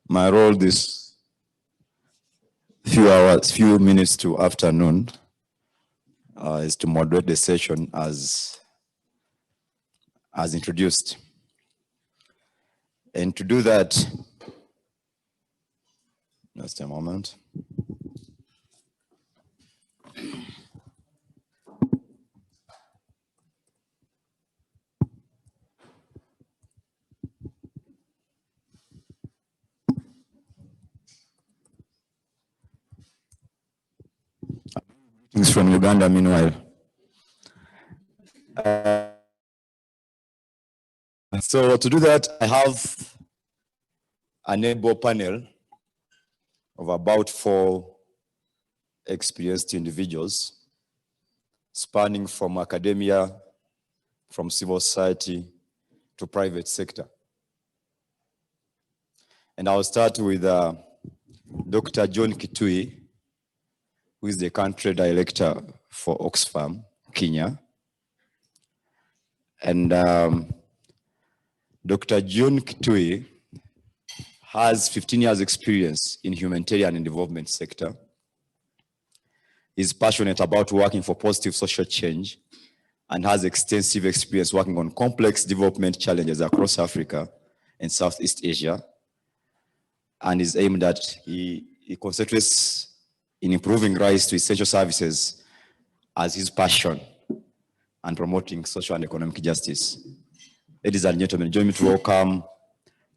My role this few minutes to afternoon is to moderate the session as introduced. And to do that, just a moment. Greetings from Uganda, meanwhile. So to do that, I have an able panel of about 4 experienced individuals spanning from academia, from civil society to private sector. And I'll start with Dr. John Kitui, who is the country director for Oxfam, Kenya. And Dr. John Kitui has 15 years experience in humanitarian and development sector. He's passionate about working for positive social change and has extensive experience working on complex development challenges across Africa and Southeast Asia. And is aimed at, he concentrates in improving rights to essential services as his passion and promoting social and economic justice. Ladies and gentlemen, join me to welcome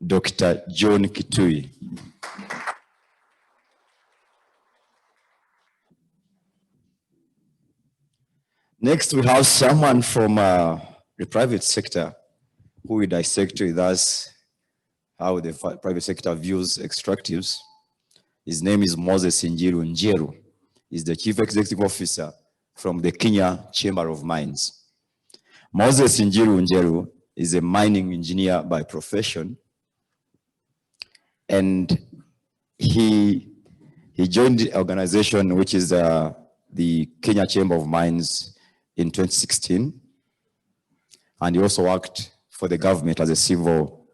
Dr. John Kitui. Next, we have someone from the private sector who will dissect with us how the private sector views extractives. His name is Moses Njiru Njeru. He's the Chief Executive Officer from the Kenya Chamber of Mines. Moses Njiru Njeru is a mining engineer by profession, and he joined the organization which is the Kenya Chamber of Mines in 2016, and he also worked for the government as a civil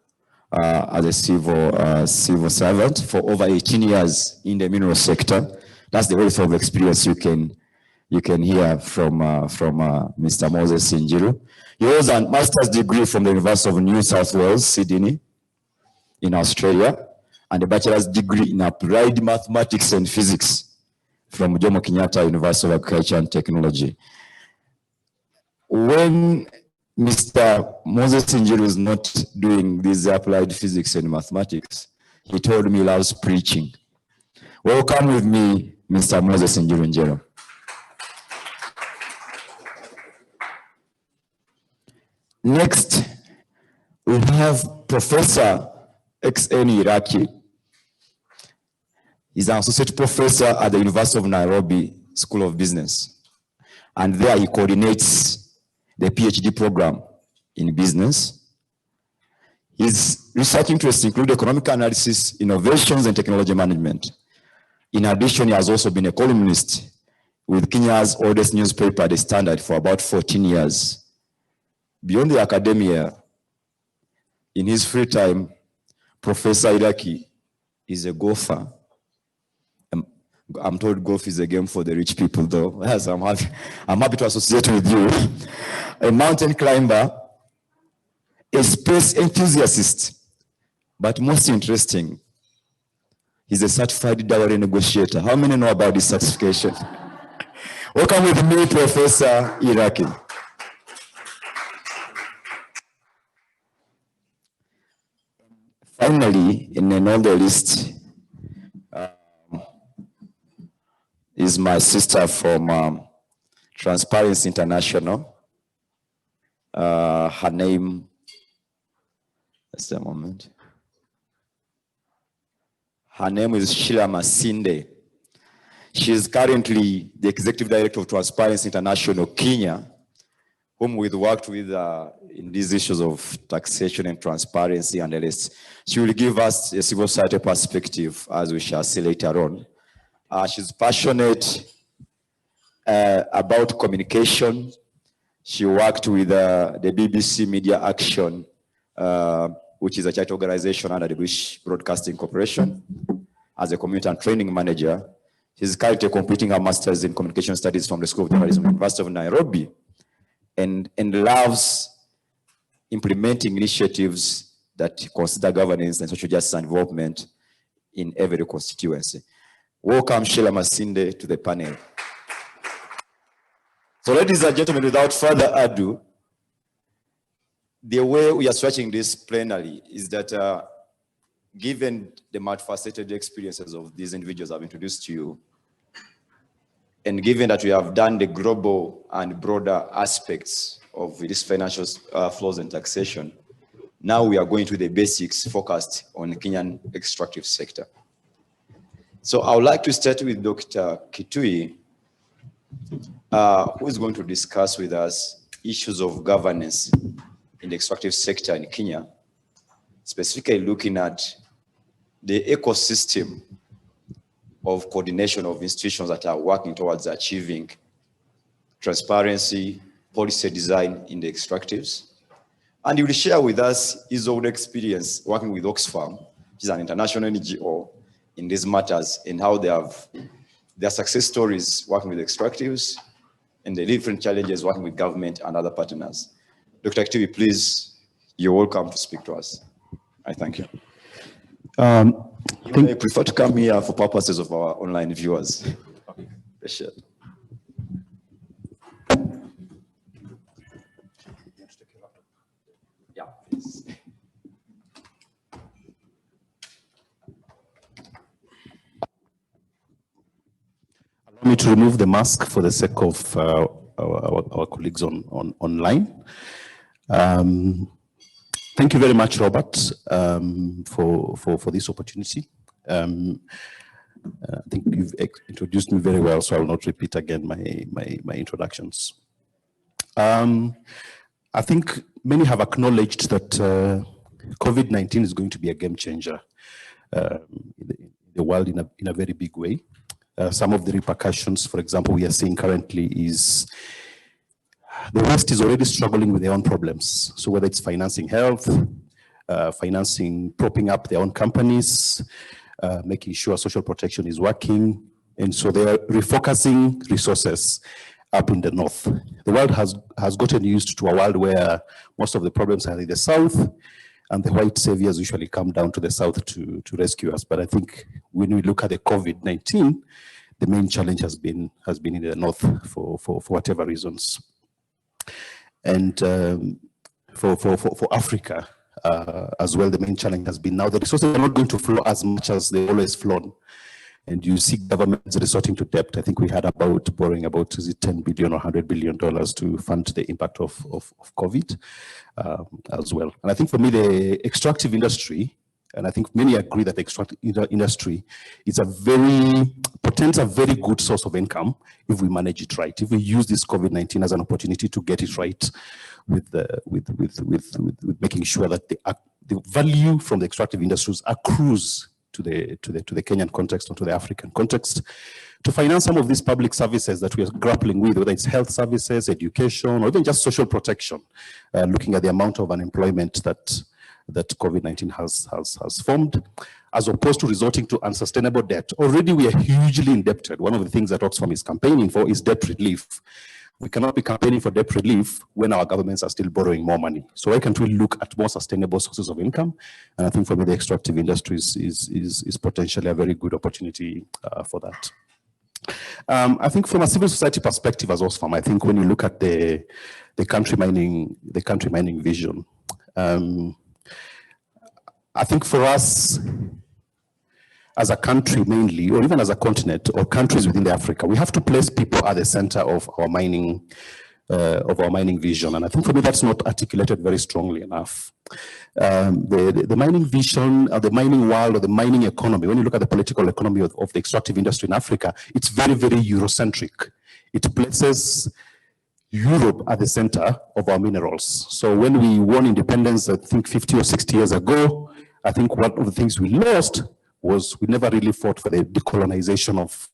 servant for over 18 years in the mineral sector. That's the wealth of experience you can hear from Mr. Moses Njiru. He holds a master's degree from the University of New South Wales, Sydney, in Australia, and a bachelor's degree in applied mathematics and physics from Jomo Kenyatta University of Agriculture and Technology. When Mr. Moses Njiru is not doing this applied physics and mathematics, he told me he loves preaching. Welcome with me, Mr. Moses Njiru Njeru. Next, we have Professor XN Iraki. He's an associate professor at the University of Nairobi School of Business. And there he coordinates the PhD program in business. His research interests include economic analysis, innovations, and technology management. In addition, he has also been a columnist with Kenya's oldest newspaper, The Standard, for about 14 years. Beyond the academia, in his free time, Professor Iraki is a golfer. I'm told golf is a game for the rich people, though. Yes, I'm happy to associate with you. A mountain climber, a space enthusiast, but most interesting, he's a certified dowry negotiator. How many know about this certification? Welcome with me, Professor Iraki. Finally, in another list, is my sister from Transparency International. Her name, just a moment. Her name is Sheila Masinde. She is currently the Executive Director of Transparency International Kenya, whom we've worked with in these issues of taxation and transparency and the rest. She will give us a civil society perspective, as we shall see later on. She's passionate about communication. She worked with the BBC Media Action which is a charity organization under the British Broadcasting Corporation, as a community and training manager. She's currently completing her master's in communication studies from the School of Journalism, University of Nairobi, and loves implementing initiatives that consider governance and social justice and development in every constituency. Welcome, Sheila Masinde, to the panel. So, ladies and gentlemen, without further ado, the way we are structuring this plenary is that given the multifaceted experiences of these individuals I've introduced to you, and given that we have done the global and broader aspects of this financial flows and taxation, now we are going to the basics focused on the Kenyan extractive sector. So I would like to start with Dr. Kitui, who is going to discuss with us issues of governance in the extractive sector in Kenya, specifically looking at the ecosystem of coordination of institutions that are working towards achieving transparency, policy design in the extractives. And he will share with us his own experience working with Oxfam, which is an international NGO, in these matters, and how they have their success stories working with extractives and the different challenges working with government and other partners. Dr. Kitui, please, you're welcome to speak to us. I thank you. You may prefer to come here for purposes of our online viewers. Okay. Appreciate it. Yeah, please. Allow me to remove the mask for the sake of our colleagues online. Thank you very much, Robert, for this opportunity. I think you've introduced me very well, so I will not repeat again my introductions. I think many have acknowledged that COVID-19 is going to be a game changer in the world in a very big way. Some of the repercussions, for example, we are seeing currently is the West is already struggling with their own problems. So whether it's financing health, propping up their own companies, making sure social protection is working. And so they are refocusing resources up in the north. The world has gotten used to a world where most of the problems are in the south, and the white saviors usually come down to the south to rescue us. But I think when we look at the COVID-19, the main challenge has been in the north for whatever reasons. And for Africa as well, the main challenge has been now the resources are not going to flow as much as they always flown. And you see governments resorting to debt. I think we had about borrowing about, is it $10 billion or $100 billion to fund the impact of COVID as well. And I think for me, the extractive industry, and I think many agree that the extractive industry is portends a very good source of income if we manage it right. If we use this COVID-19 as an opportunity to get it right with making sure that the value from the extractive industries accrues to the Kenyan context or to the African context, to finance some of these public services that we are grappling with, whether it's health services, education, or even just social protection, looking at the amount of unemployment that COVID-19 has formed, as opposed to resorting to unsustainable debt. Already we are hugely indebted. One of the things that Oxfam is campaigning for is debt relief. We cannot be campaigning for debt relief when our governments are still borrowing more money. So why can't we look at more sustainable sources of income? And I think for me, the extractive industries is potentially a very good opportunity for that. I think from a civil society perspective as Oxfam, I think when you look at the country mining vision, I think for us, as a country mainly, or even as a continent, or countries within Africa, we have to place people at the center of our mining vision. And I think for me, that's not articulated very strongly enough. The mining vision, or the mining world, or the mining economy, when you look at the political economy of the extractive industry in Africa, it's very, very Eurocentric. It places Europe at the center of our minerals. So when we won independence, I think 50 or 60 years ago, I think one of the things we lost was we never really fought for the decolonization of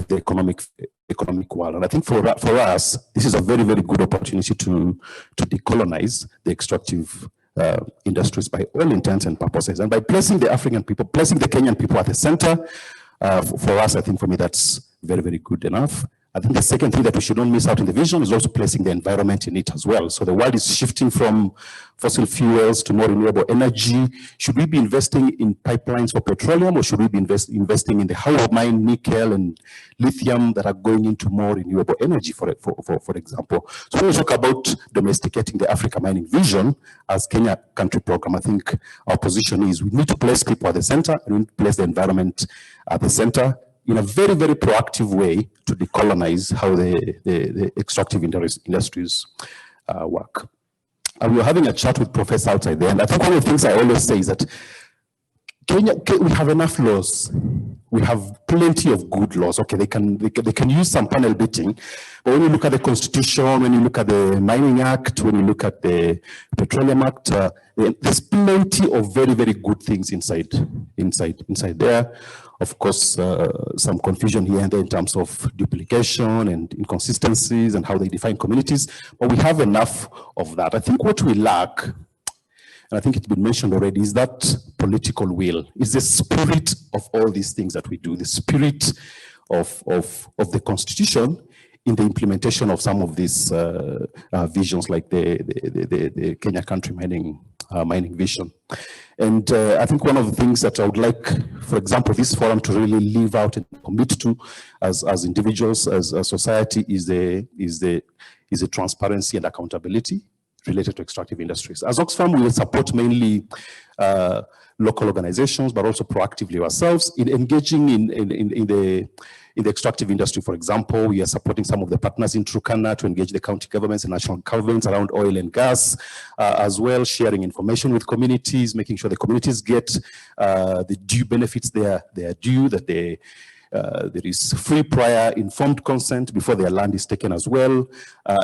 the economic world. And I think for us, this is a very, very good opportunity to decolonize the extractive industries by all intents and purposes. And by placing the African people, placing the Kenyan people at the center, for us, I think for me, that's very, very good enough. I think the second thing that we should not miss out in the vision is also placing the environment in it as well. So the world is shifting from fossil fuels to more renewable energy. Should we be investing in pipelines for petroleum, or should we be investing in the how we mine nickel and lithium that are going into more renewable energy, for example? So when we talk about domesticating the Africa mining vision as Kenya country program, I think our position is we need to place people at the center and we need to place the environment at the center in a very, very proactive way to decolonize how the extractive industries work. And we were having a chat with Professor outside there, and I think one of the things I always say is that Kenya, we have enough laws. We have plenty of good laws. Okay, they can use some panel beating, but when you look at the Constitution, when you look at the Mining Act, when you look at the Petroleum Act, there's plenty of very, very good things inside there. Of course, some confusion here and there in terms of duplication and inconsistencies and how they define communities, but we have enough of that. I think what we lack, and I think it's been mentioned already, is that political will. It's the spirit of all these things that we do, the spirit of the Constitution in the implementation of some of these visions, like the Kenya country mining vision. And I think one of the things that I would like, for example, this forum to really live out and commit to as individuals, as a society, is the transparency and accountability related to extractive industries. As Oxfam, we will support mainly local organizations, but also proactively ourselves in engaging in the extractive industry. For example, we are supporting some of the partners in Turkana to engage the county governments and national governments around oil and gas, as well, sharing information with communities, making sure the communities get the due benefits they are due, that there is free prior informed consent before their land is taken as well.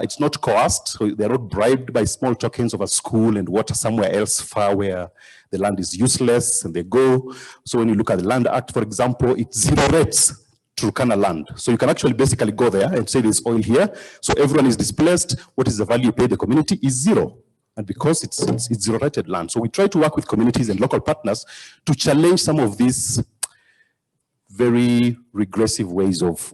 It's not coerced, so they're not bribed by small tokens of a school and water somewhere else far where the land is useless and they go. So when you look at the Land Act, for example, it zero rates Turkana land. So you can actually basically go there and say there's oil here. So everyone is displaced. What is the value you pay the community is zero. And because it's zero rated land. So we try to work with communities and local partners to challenge some of these very regressive ways of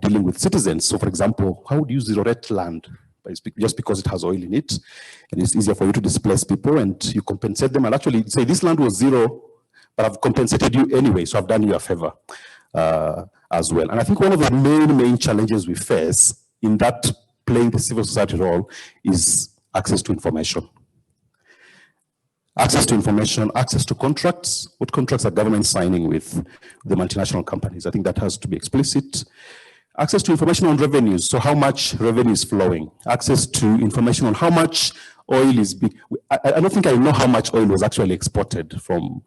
dealing with citizens. So for example, how do you zero rate land? Just because it has oil in it, and it's easier for you to displace people, and you compensate them and actually say this land was zero, but I've compensated you anyway, so I've done you a favor as well. And I think one of the main challenges we face in that playing the civil society role is access to information. Access to information, access to contracts. What contracts are governments signing with the multinational companies? I think that has to be explicit. Access to information on revenues, so how much revenue is flowing. Access to information on how much oil is being, I don't think I know how much oil was actually exported from,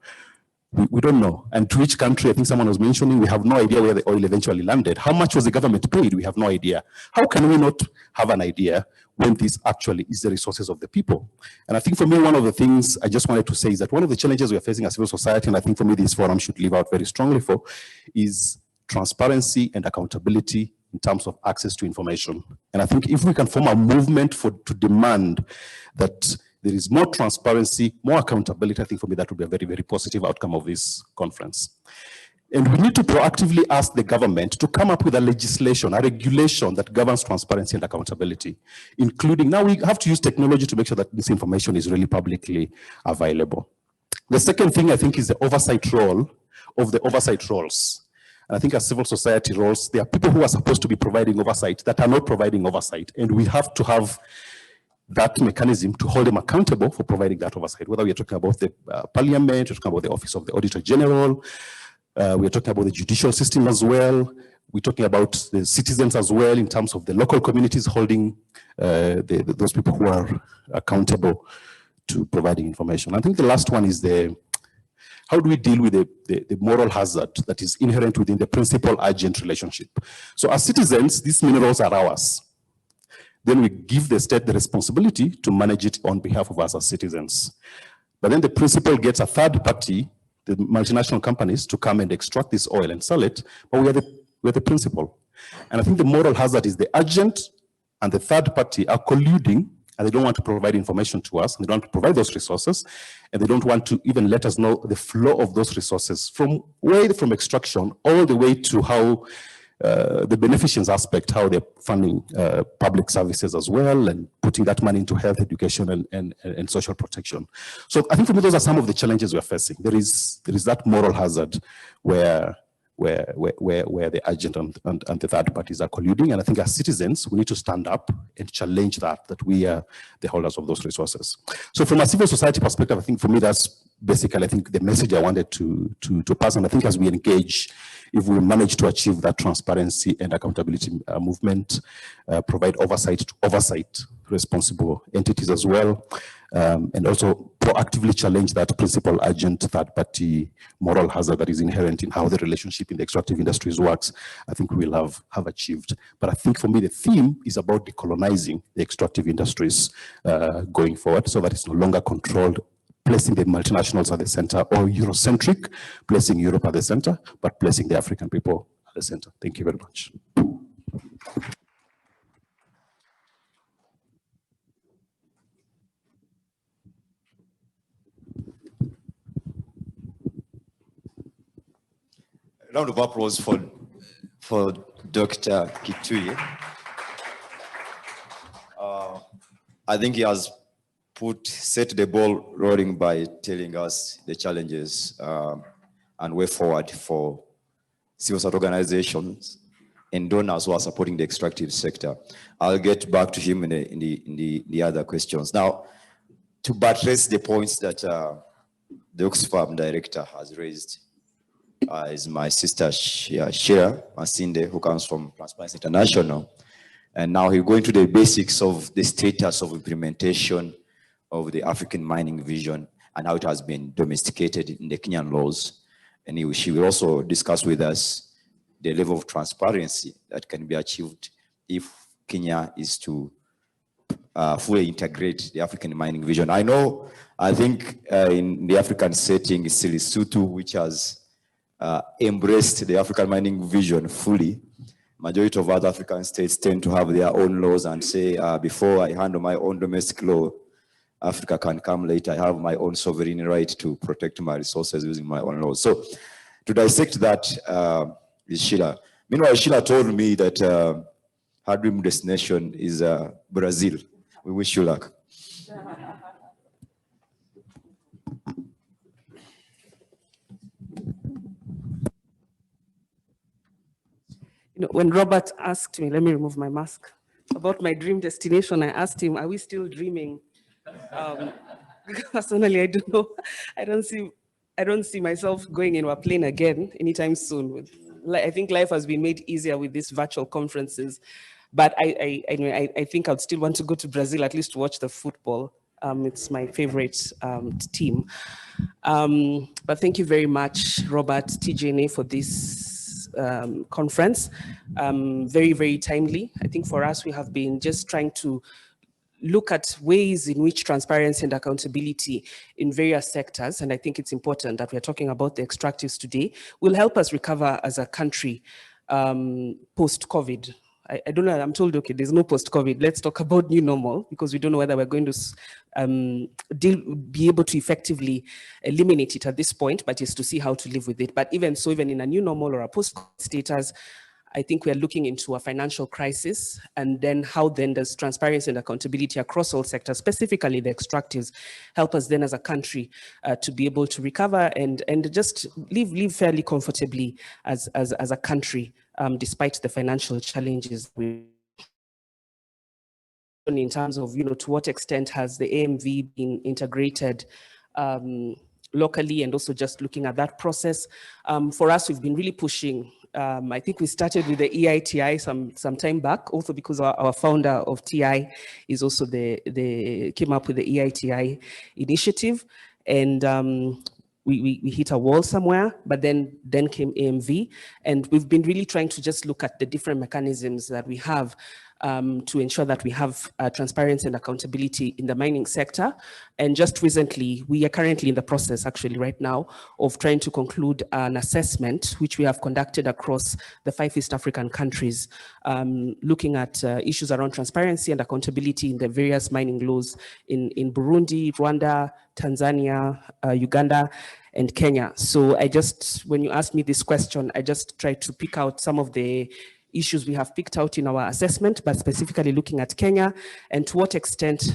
we don't know. And to which country, I think someone was mentioning, we have no idea where the oil eventually landed. How much was the government paid? We have no idea. How can we not have an idea when this actually is the resources of the people? And I think for me, one of the things I just wanted to say is that one of the challenges we are facing as civil society, and I think for me this forum should live out very strongly for, is transparency and accountability in terms of access to information. And I think if we can form a movement to demand that there is more transparency, more accountability, I think for me that would be a very, very positive outcome of this conference. And we need to proactively ask the government to come up with a legislation, a regulation that governs transparency and accountability, including, now we have to use technology to make sure that this information is really publicly available. The second thing I think is the oversight role of the oversight roles. And I think as civil society roles, there are people who are supposed to be providing oversight that are not providing oversight. And we have to have that mechanism to hold them accountable for providing that oversight, whether we are talking about the parliament, we're talking about the Office of the Auditor General, we're talking about the judicial system as well, we're talking about the citizens as well in terms of the local communities holding those people who are accountable to providing information. I think the last one is how do we deal with the moral hazard that is inherent within the principal-agent relationship? So as citizens, these minerals are ours. Then we give the state the responsibility to manage it on behalf of us as citizens. But then the principal gets a third party, the multinational companies, to come and extract this oil and sell it, but we're the principal. And I think the moral hazard is the agent and the third party are colluding and they don't want to provide information to us, and they don't want to provide those resources, and they don't want to even let us know the flow of those resources from extraction all the way to how the beneficence aspect, how they're funding public services as well, and putting that money into health, education, and social protection. So I think for me, those are some of the challenges we're facing. There is that moral hazard where the agent and the third parties are colluding. And I think as citizens, we need to stand up and challenge that we are the holders of those resources. So from a civil society perspective, I think for me, that's basically, I think, the message I wanted to pass. And I think as we engage, if we manage to achieve that transparency and accountability movement, provide oversight to responsible entities as well, and also proactively challenge that principal agent third party moral hazard that is inherent in how the relationship in the extractive industries works, I think we will have achieved. But I think for me, the theme is about decolonizing the extractive industries going forward, so that it's no longer controlled, placing the multinationals at the center, or Eurocentric, placing Europe at the center, but placing the African people at the center. Thank you very much. A round of applause for Dr. Kitui. I think he has set the ball rolling by telling us the challenges and way forward for civil society organizations and donors who are supporting the extractive sector. I'll get back to him in the other questions. Now, to buttress the points that the Oxfam director has raised, is my sister Shira Masinde, who comes from Transparency International. And now he'll go into the basics of the status of implementation of the African mining vision and how it has been domesticated in the Kenyan laws. And she will also discuss with us the level of transparency that can be achieved if Kenya is to fully integrate the African mining vision. I think in the African setting, it's Lesotho, which has embraced the African mining vision fully. Majority of other African states tend to have their own laws and say, before I handle my own domestic law, Africa can come later. I have my own sovereign right to protect my resources using my own laws. So to dissect that is Sheila. Meanwhile, Sheila told me that her dream destination is Brazil. We wish you luck. When Robert asked me, let me remove my mask, about my dream destination, I asked him, are we still dreaming? Personally, I don't know. I don't see myself going into a plane again anytime soon. I think life has been made easier with these virtual conferences, but I think I'd still want to go to Brazil, at least to watch the football. It's my favorite team. But thank you very much, Robert, TJNA, for this conference. Very, very timely. I think for us, we have been just trying to look at ways in which transparency and accountability in various sectors, and I think it's important that we're talking about the extractives today, will help us recover as a country post-COVID. I don't know, I'm told, okay, there's no post-COVID. Let's talk about new normal, because we don't know whether we're going to be able to effectively eliminate it at this point, but just to see how to live with it. But even so, even in a new normal or a post-COVID status, I think we are looking into a financial crisis, and then how then does transparency and accountability across all sectors, specifically the extractives, help us then as a country to be able to recover and just live fairly comfortably as a country, despite the financial challenges in terms of, to what extent has the AMV been integrated locally, and also just looking at that process. For us, we've been really pushing. I think we started with the EITI some time back, also because our founder of TI is also came up with the EITI initiative, and we hit a wall somewhere, but then came AMV, and we've been really trying to just look at the different mechanisms that we have to ensure that we have transparency and accountability in the mining sector. And just recently, we are currently in the process, actually right now, of trying to conclude an assessment, which we have conducted across the 5 East African countries, looking at issues around transparency and accountability in the various mining laws in Burundi, Rwanda, Tanzania, Uganda, and Kenya. So when you asked me this question, I just tried to pick out some of the issues we have picked out in our assessment, but specifically looking at Kenya and to what extent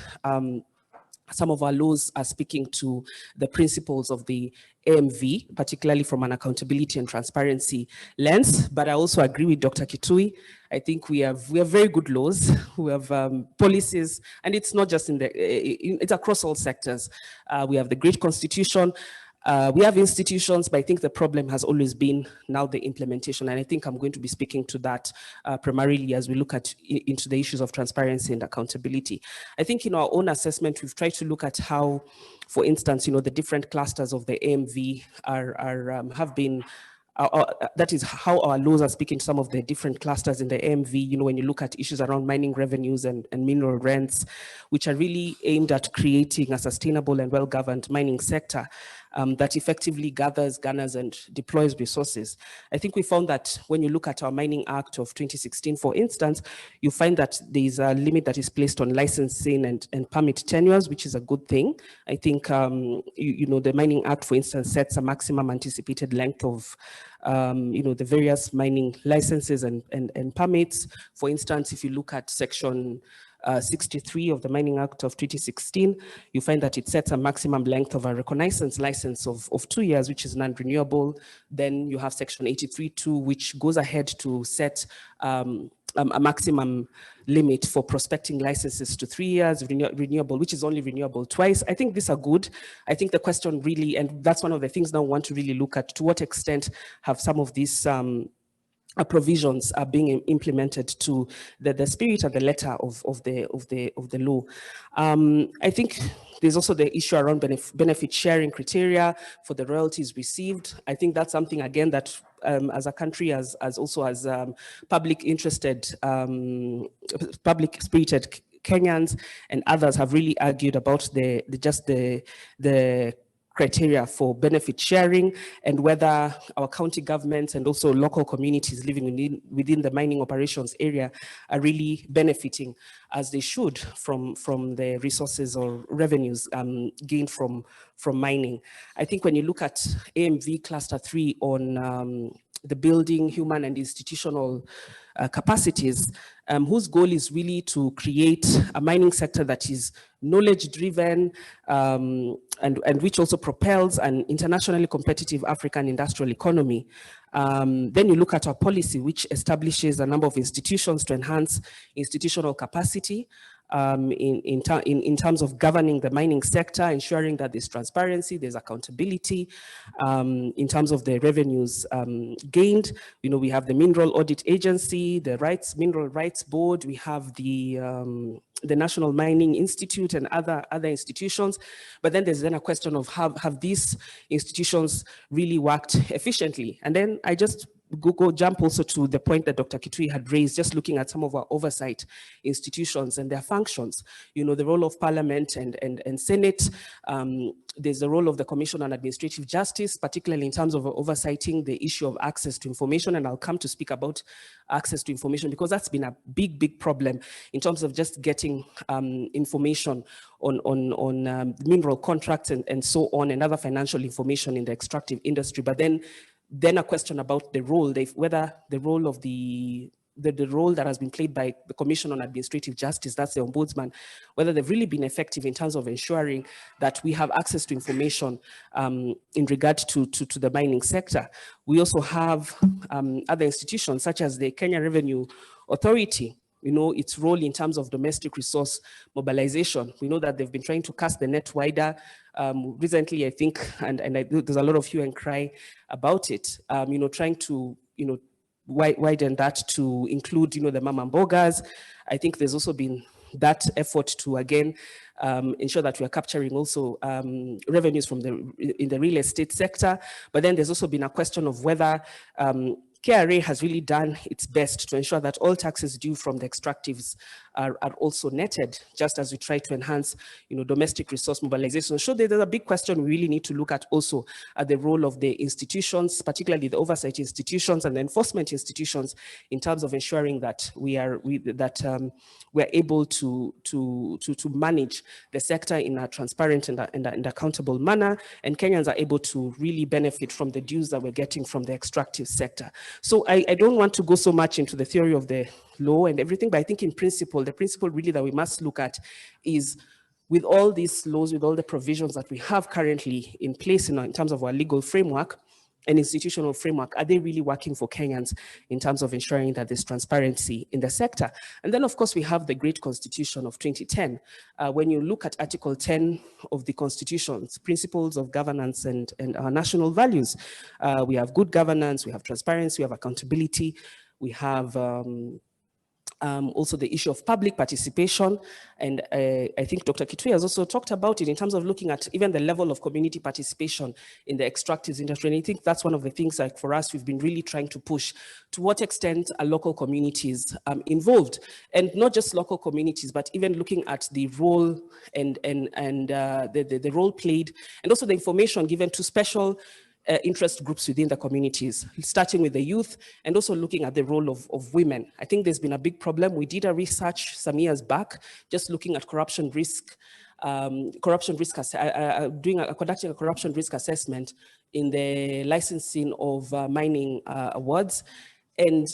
some of our laws are speaking to the principles of the AMV, particularly from an accountability and transparency lens. But I also agree with Dr. Kitui. I think we have very good laws, we have policies, and it's not just it's across all sectors. We have the great constitution. We have institutions, but I think the problem has always been now the implementation. And I think I'm going to be speaking to that primarily as we look into the issues of transparency and accountability. I think in our own assessment, we've tried to look at how, for instance, the different clusters of the AMV have been that is how our laws are speaking to some of the different clusters in the AMV, when you look at issues around mining revenues and mineral rents, which are really aimed at creating a sustainable and well-governed mining sector that effectively gathers, garners, and deploys resources. I think we found that when you look at our Mining Act of 2016, for instance, you find that there is a limit that is placed on licensing and permit tenures, which is a good thing. I think, the Mining Act, for instance, sets a maximum anticipated length of the various mining licenses and permits. For instance, if you look at section 63 of the Mining Act of 2016, you find that it sets a maximum length of a reconnaissance license of 2 years, which is non-renewable. Then you have section 83.2, which goes ahead to set a maximum limit for prospecting licenses to 3 years, renewable, which is only renewable twice. I think these are good. I think the question really, and that's one of the things now we want to really look at, to what extent have some of these provisions are being implemented to the spirit and the letter of the law. I think there's also the issue around benefit sharing criteria for the royalties received. I think that's something, again, that as a country, as public spirited Kenyans and others have really argued about the criteria for benefit sharing, and whether our county governments and also local communities living within the mining operations area are really benefiting as they should from the resources or revenues gained from mining. I think when you look at AMV Cluster 3 on the building, human and institutional capacities, whose goal is really to create a mining sector that is knowledge-driven and which also propels an internationally competitive African industrial economy. Then you look at our policy, which establishes a number of institutions to enhance institutional capacity in terms of governing the mining sector, ensuring that there's transparency, there's accountability. In terms of the revenues gained, we have the Mineral Audit Agency, the Mineral Rights Board, we have the National Mining Institute and other institutions. But then there's a question of have these institutions really worked efficiently? And then I just jump also to the point that Dr. Kitui had raised, just looking at some of our oversight institutions and their functions. The role of Parliament and Senate. There's the role of the Commission on Administrative Justice, particularly in terms of oversighting the issue of access to information. And I'll come to speak about access to information, because that's been a big problem in terms of just getting information on mineral contracts and so on, and other financial information in the extractive industry. But then a question about the role, whether the role of the role that has been played by the Commission on Administrative Justice, that's the Ombudsman, whether they've really been effective in terms of ensuring that we have access to information in regard to the mining sector. We also have other institutions such as the Kenya Revenue Authority, its role in terms of domestic resource mobilization. We know that they've been trying to cast the net wider. Recently, I think, and there's a lot of hue and cry about it, trying to, widen that to include, the mama mbogas. I think there's also been that effort to, again, ensure that we are capturing also revenues in the real estate sector. But then there's also been a question of whether KRA has really done its best to ensure that all taxes due from the extractives are also netted, just as we try to enhance, domestic resource mobilization. So there's a big question we really need to look at also at the role of the institutions, particularly the oversight institutions and the enforcement institutions, in terms of ensuring that we're able to manage the sector in a transparent and accountable manner, and Kenyans are able to really benefit from the dues that we're getting from the extractive sector. So I don't want to go so much into the theory of the law and everything, but I think in principle, the principle really that we must look at is, with all these laws, with all the provisions that we have currently in place in terms of our legal framework and institutional framework, are they really working for Kenyans in terms of ensuring that there's transparency in the sector? And then, of course, we have the great Constitution of 2010. When you look at Article 10 of the Constitution's principles of governance and our national values, we have good governance, we have transparency, we have accountability, we have also the issue of public participation. And I think Dr. Kitui has also talked about it in terms of looking at even the level of community participation in the extractives industry. And I think that's one of the things that for us, we've been really trying to push. To what extent are local communities involved? And not just local communities, but even looking at the role and the role played, and also the information given to special interest groups within the communities, starting with the youth and also looking at the role of women. I think there's been a big problem. We did a research some years back, just looking at conducting a corruption risk assessment in the licensing of mining awards. And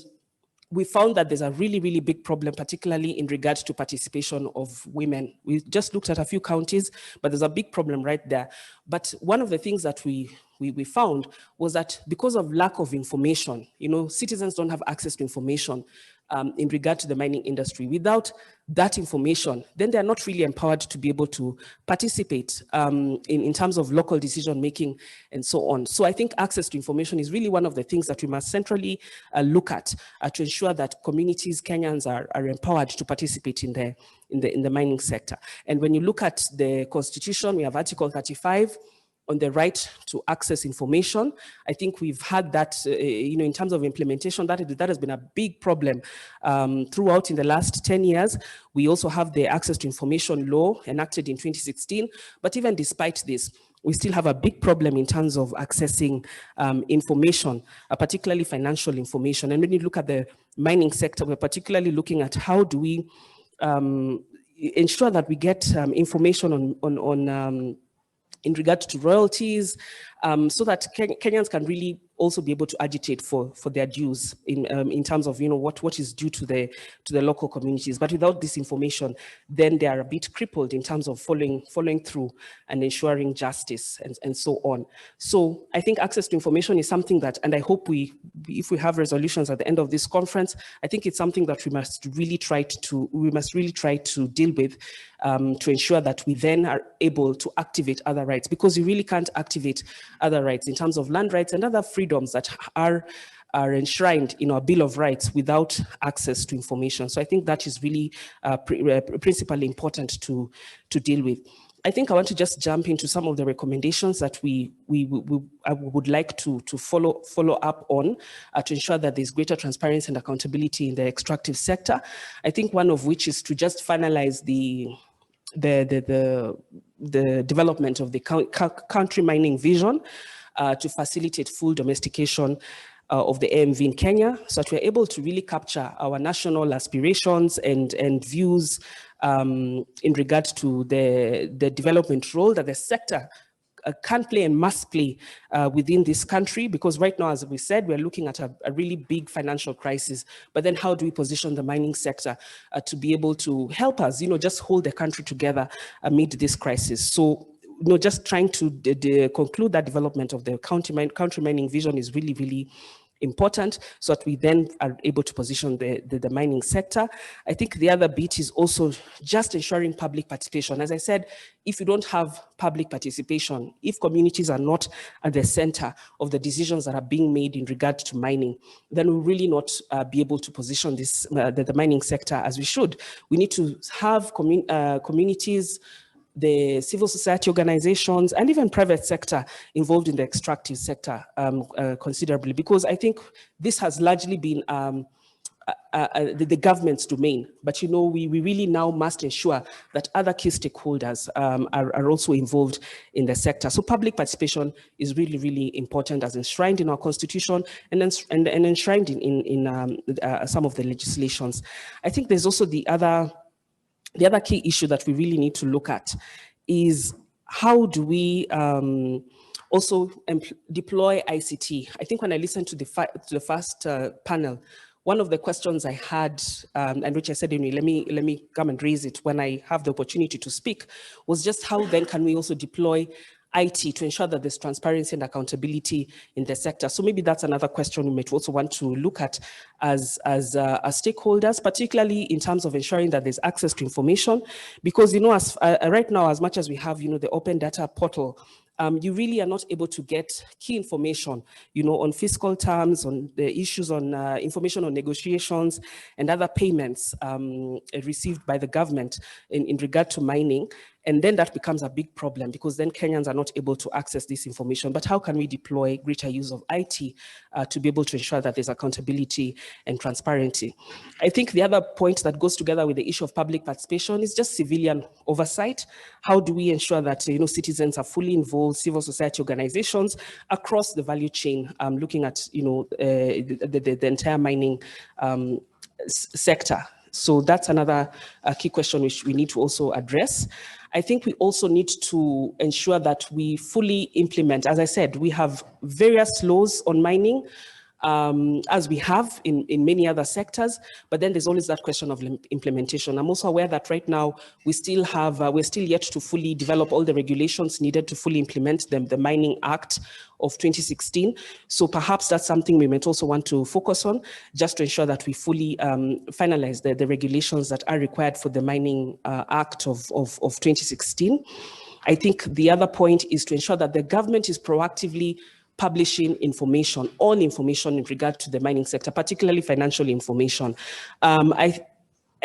we found that there's a really, really big problem, particularly in regards to participation of women. We just looked at a few counties, but there's a big problem right there. But one of the things that we found was that because of lack of information, citizens don't have access to information in regard to the mining industry. Without that information, then they're not really empowered to be able to participate in terms of local decision making and so on. So I think access to information is really one of the things that we must centrally look at to ensure that communities, Kenyans are empowered to participate in the mining sector. And when you look at the Constitution, we have Article 35, on the right to access information. I think we've had that, in terms of implementation, that has been a big problem throughout in the last 10 years. We also have the access to information law enacted in 2016. But even despite this, we still have a big problem in terms of accessing information, particularly financial information. And when you look at the mining sector, we're particularly looking at how do we ensure that we get information on in regard to royalties, so that Kenyans can really also be able to agitate for their dues in terms of what is due to the local communities. But without this information, then they are a bit crippled in terms of following through and ensuring justice and so on. So I think access to information is something that, and I hope if we have resolutions at the end of this conference, I think it's something that we must really try to deal with to ensure that we then are able to activate other rights, because you really can't activate other rights in terms of land rights and other freedoms that are enshrined in our Bill of Rights without access to information. So I think that is really principally important to deal with. I think I want to just jump into some of the recommendations that I would like to follow up on to ensure that there's greater transparency and accountability in the extractive sector. I think one of which is to just finalize the development of the country mining vision to facilitate full domestication of the AMV in Kenya, so that we're able to really capture our national aspirations and views in regard to the development role that the sector can play and must play within this country. Because right now, as we said, we're looking at a really big financial crisis. But then how do we position the mining sector to be able to help us, just hold the country together amid this crisis? So, just trying to conclude that development of the country mining vision is really, really important, so that we then are able to position the mining sector. I think the other bit is also just ensuring public participation. As I said, if you don't have public participation, if communities are not at the center of the decisions that are being made in regard to mining, then we'll really not be able to position the mining sector as we should. We need to have communities the civil society organizations and even private sector involved in the extractive sector considerably, because I think this has largely been the government's domain. But we really now must ensure that other key stakeholders are also involved in the sector. So public participation is really, really important, as enshrined in our constitution and enshrined in some of the legislations. I think there's also the other key issue that we really need to look at is how do we also deploy ICT. I think when I listened to the first panel, one of the questions I had, and which I said, let me come and raise it when I have the opportunity to speak, was just how then can we also deploy IT to ensure that there's transparency and accountability in the sector. So maybe that's another question we might also want to look at as stakeholders, particularly in terms of ensuring that there's access to information, because right now, as much as we have the open data portal, you really are not able to get key information, on fiscal terms, on the issues on information on negotiations and other payments received by the government in regard to mining. And then that becomes a big problem, because then Kenyans are not able to access this information. But how can we deploy greater use of IT to be able to ensure that there's accountability and transparency? I think the other point that goes together with the issue of public participation is just civilian oversight. How do we ensure that citizens are fully involved, civil society organizations across the value chain, looking at the entire mining sector? So that's another key question which we need to also address. I think we also need to ensure that we fully implement, as I said, we have various laws on mining, as we have in many other sectors, but then there's always that question of implementation. I'm also aware that right now we're still yet to fully develop all the regulations needed to fully implement the Mining Act of 2016. So perhaps that's something we might also want to focus on, just to ensure that we fully finalize the regulations that are required for the Mining Act of 2016. I think the other point is to ensure that the government is proactively publishing information, all information in regard to the mining sector, particularly financial information. I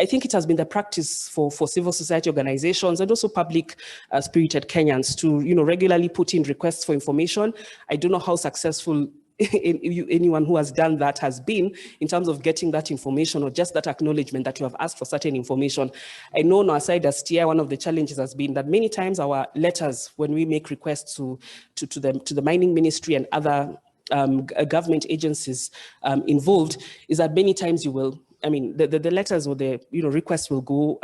think it has been the practice for civil society organizations and also public spirited Kenyans to regularly put in requests for information. I don't know how successful anyone who has done that has been in terms of getting that information or just that acknowledgement that you have asked for certain information. I know on our side as TIA, one of the challenges has been that many times our letters, when we make requests to the mining ministry and other government agencies involved, is that many times you will, the letters or the requests will go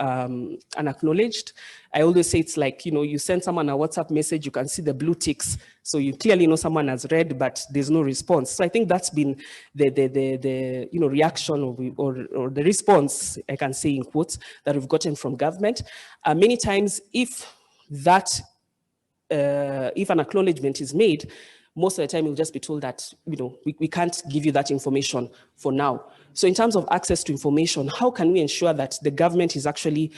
unacknowledged. I always say it's like, you send someone a WhatsApp message, you can see the blue ticks, so you clearly know someone has read, but there's no response. So I think that's been the reaction or the response, I can say in quotes, that we've gotten from government. Many times, if an acknowledgement is made, most of the time you'll just be told that we can't give you that information for now. So in terms of access to information, how can we ensure that the government is actually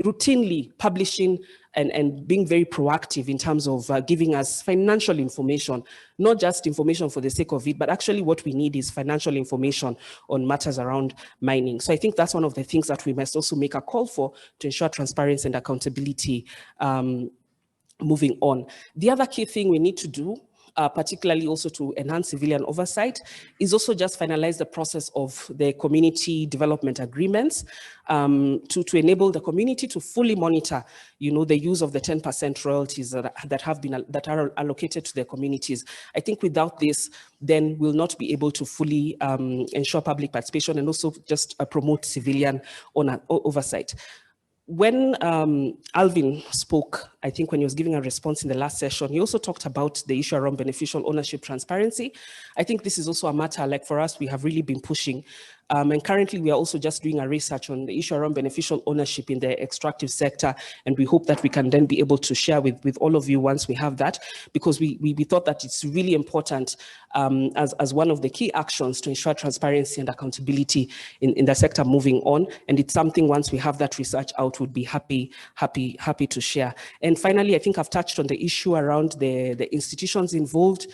routinely publishing and being very proactive in terms of giving us financial information, not just information for the sake of it, but actually what we need is financial information on matters around mining. So I think that's one of the things that we must also make a call for to ensure transparency and accountability moving on. The other key thing we need to do, particularly also to enhance civilian oversight, is also just finalize the process of the community development agreements to enable the community to fully monitor, the use of the 10% royalties that are allocated to their communities. I think without this, then we'll not be able to fully ensure public participation and also just promote civilian oversight. When Alvin spoke, I think when he was giving a response in the last session, he also talked about the issue around beneficial ownership transparency. I think this is also a matter, like for us, we have really been pushing. And currently, we are also just doing a research on the issue around beneficial ownership in the extractive sector. And we hope that we can then be able to share with all of you once we have that, because we thought that it's really important as one of the key actions to ensure transparency and accountability in the sector moving on. And it's something, once we have that research out, we'd be happy to share. And And finally, I think I've touched on the issue around the institutions involved,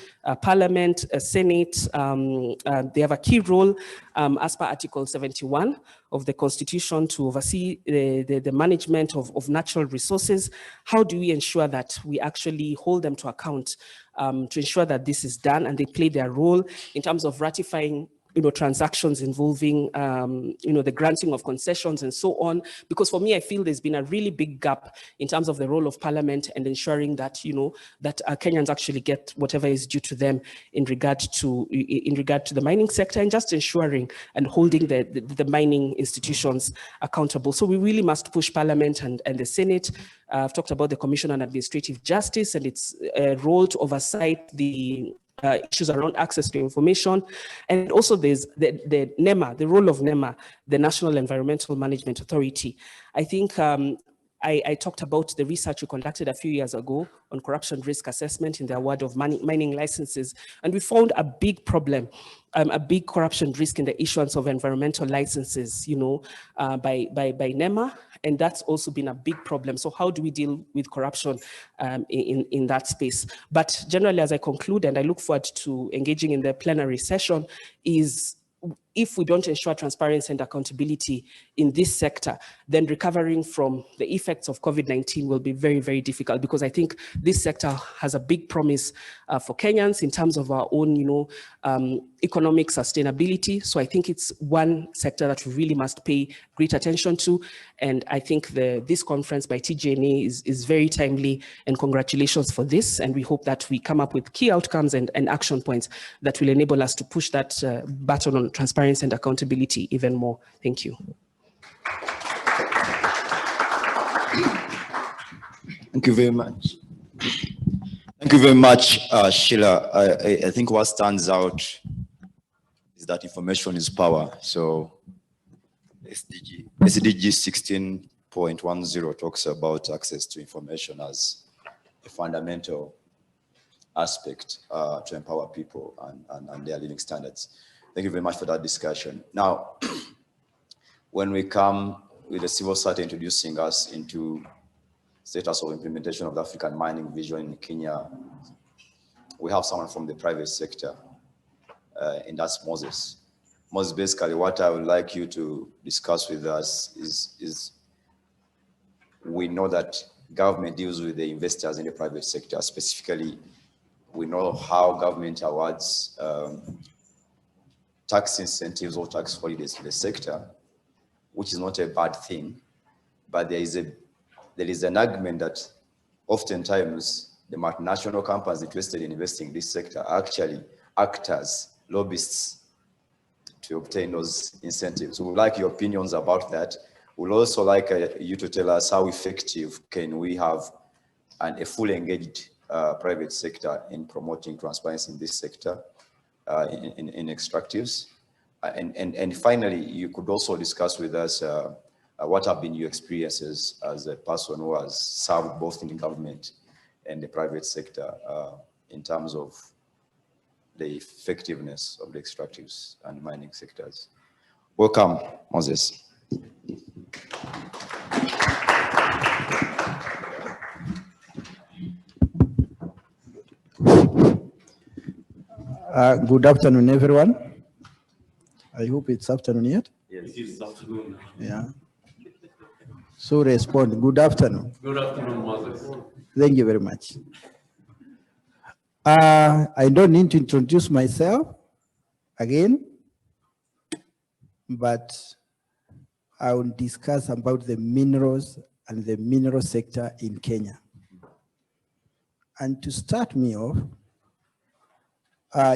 Parliament, Senate. They have a key role as per Article 71 of the Constitution to oversee the management of natural resources. How do we ensure that we actually hold them to account to ensure that this is done and they play their role in terms of ratifying transactions involving, the granting of concessions and so on? Because for me, I feel there's been a really big gap in terms of the role of Parliament and ensuring that, that Kenyans actually get whatever is due to them in regard to the mining sector, and just ensuring and holding the mining institutions accountable. So we really must push Parliament and the Senate. I've talked about the Commission on Administrative Justice and its role to oversight the issues around access to information. And also there's the NEMA, the role of NEMA, the National Environmental Management Authority. I think I talked about the research we conducted a few years ago on corruption risk assessment in the award of mining licenses. And we found a big problem, a big corruption risk in the issuance of environmental licenses, by NEMA. And that's also been a big problem. So how do we deal with corruption in that space? But generally, as I conclude, and I look forward to engaging in the plenary session, is if we don't ensure transparency and accountability in this sector, then recovering from the effects of COVID-19 will be very, very difficult, because I think this sector has a big promise for Kenyans in terms of our own, economic sustainability. So I think it's one sector that we really must pay great attention to. And I think this conference by TGNA is very timely, and congratulations for this. And we hope that we come up with key outcomes and action points that will enable us to push that button on transparency and accountability even more. Thank you. Thank you very much. Thank you very much, Sheila. I think what stands out is that information is power. So SDG 16.10 talks about access to information as a fundamental aspect to empower people and their living standards. Thank you very much for that discussion. Now, when we come with the civil society introducing us into status of implementation of the African mining vision in Kenya, we have someone from the private sector, and that's Moses. Moses, basically what I would like you to discuss with us is we know that government deals with the investors in the private sector. Specifically, we know how government awards tax incentives or tax holidays to the sector, which is not a bad thing, but there is an argument that oftentimes the multinational companies interested in investing in this sector actually act as lobbyists to obtain those incentives. So we'd like your opinions about that. We'd also like you to tell us how effective can we have a fully engaged private sector in promoting transparency in this sector, in extractives. And finally, you could also discuss with us what have been your experiences as a person who has served both in the government and the private sector in terms of the effectiveness of the extractives and mining sectors. Welcome, Moses. Good afternoon, everyone. I hope it's afternoon yet. Yes, it is afternoon. Yeah. So respond. Good afternoon. Good afternoon, Moses. Thank you very much. I don't need to introduce myself again, but I will discuss about the minerals and the mineral sector in Kenya. And to start me off,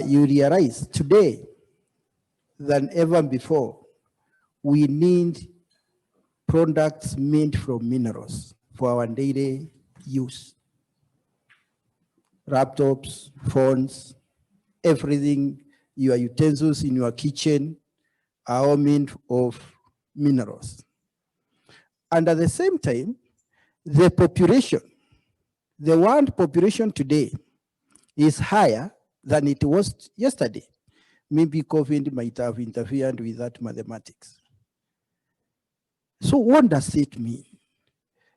you realize today than ever before, we need products made from minerals for our daily use. Laptops, phones, everything, your utensils in your kitchen are all made of minerals. And at the same time, the population, the world population today is higher than it was yesterday. Maybe COVID might have interfered with that mathematics. So what does it mean?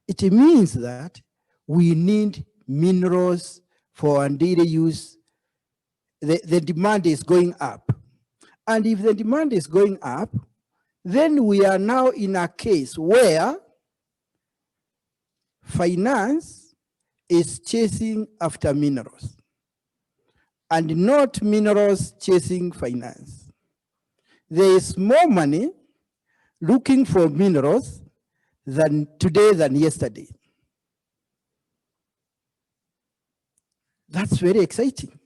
It means that we need minerals for our daily use. The demand is going up. And if the demand is going up, then we are now in a case where finance is chasing after minerals and not minerals chasing finance. There is more money looking for minerals than today than yesterday. That's very exciting.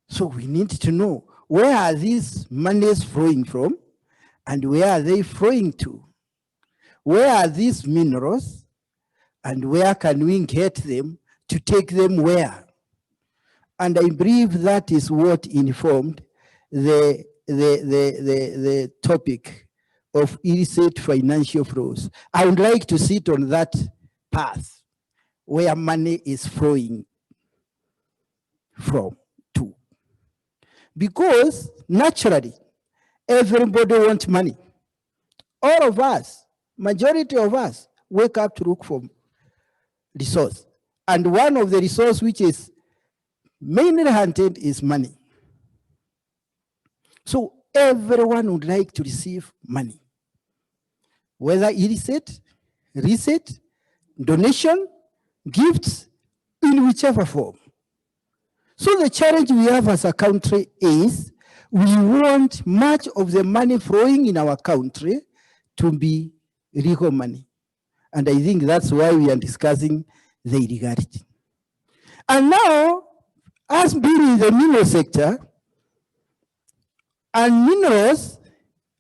So we need to know, where are these monies flowing from and where are they flowing to? Where are these minerals and where can we get them to take them where? And I believe that is what informed the topic of illicit financial flows. I would like to sit on that path where money is flowing from to. Because naturally, everybody wants money. All of us, majority of us, wake up to look for resource. And one of the resources which is mainly hunted is money. So everyone would like to receive money, whether illicit, receipt, donation, gifts, in whichever form. So the challenge we have as a country is we want much of the money flowing in our country to be legal money. And I think that's why we are discussing the illegality. And now, us being in the mineral sector, and minerals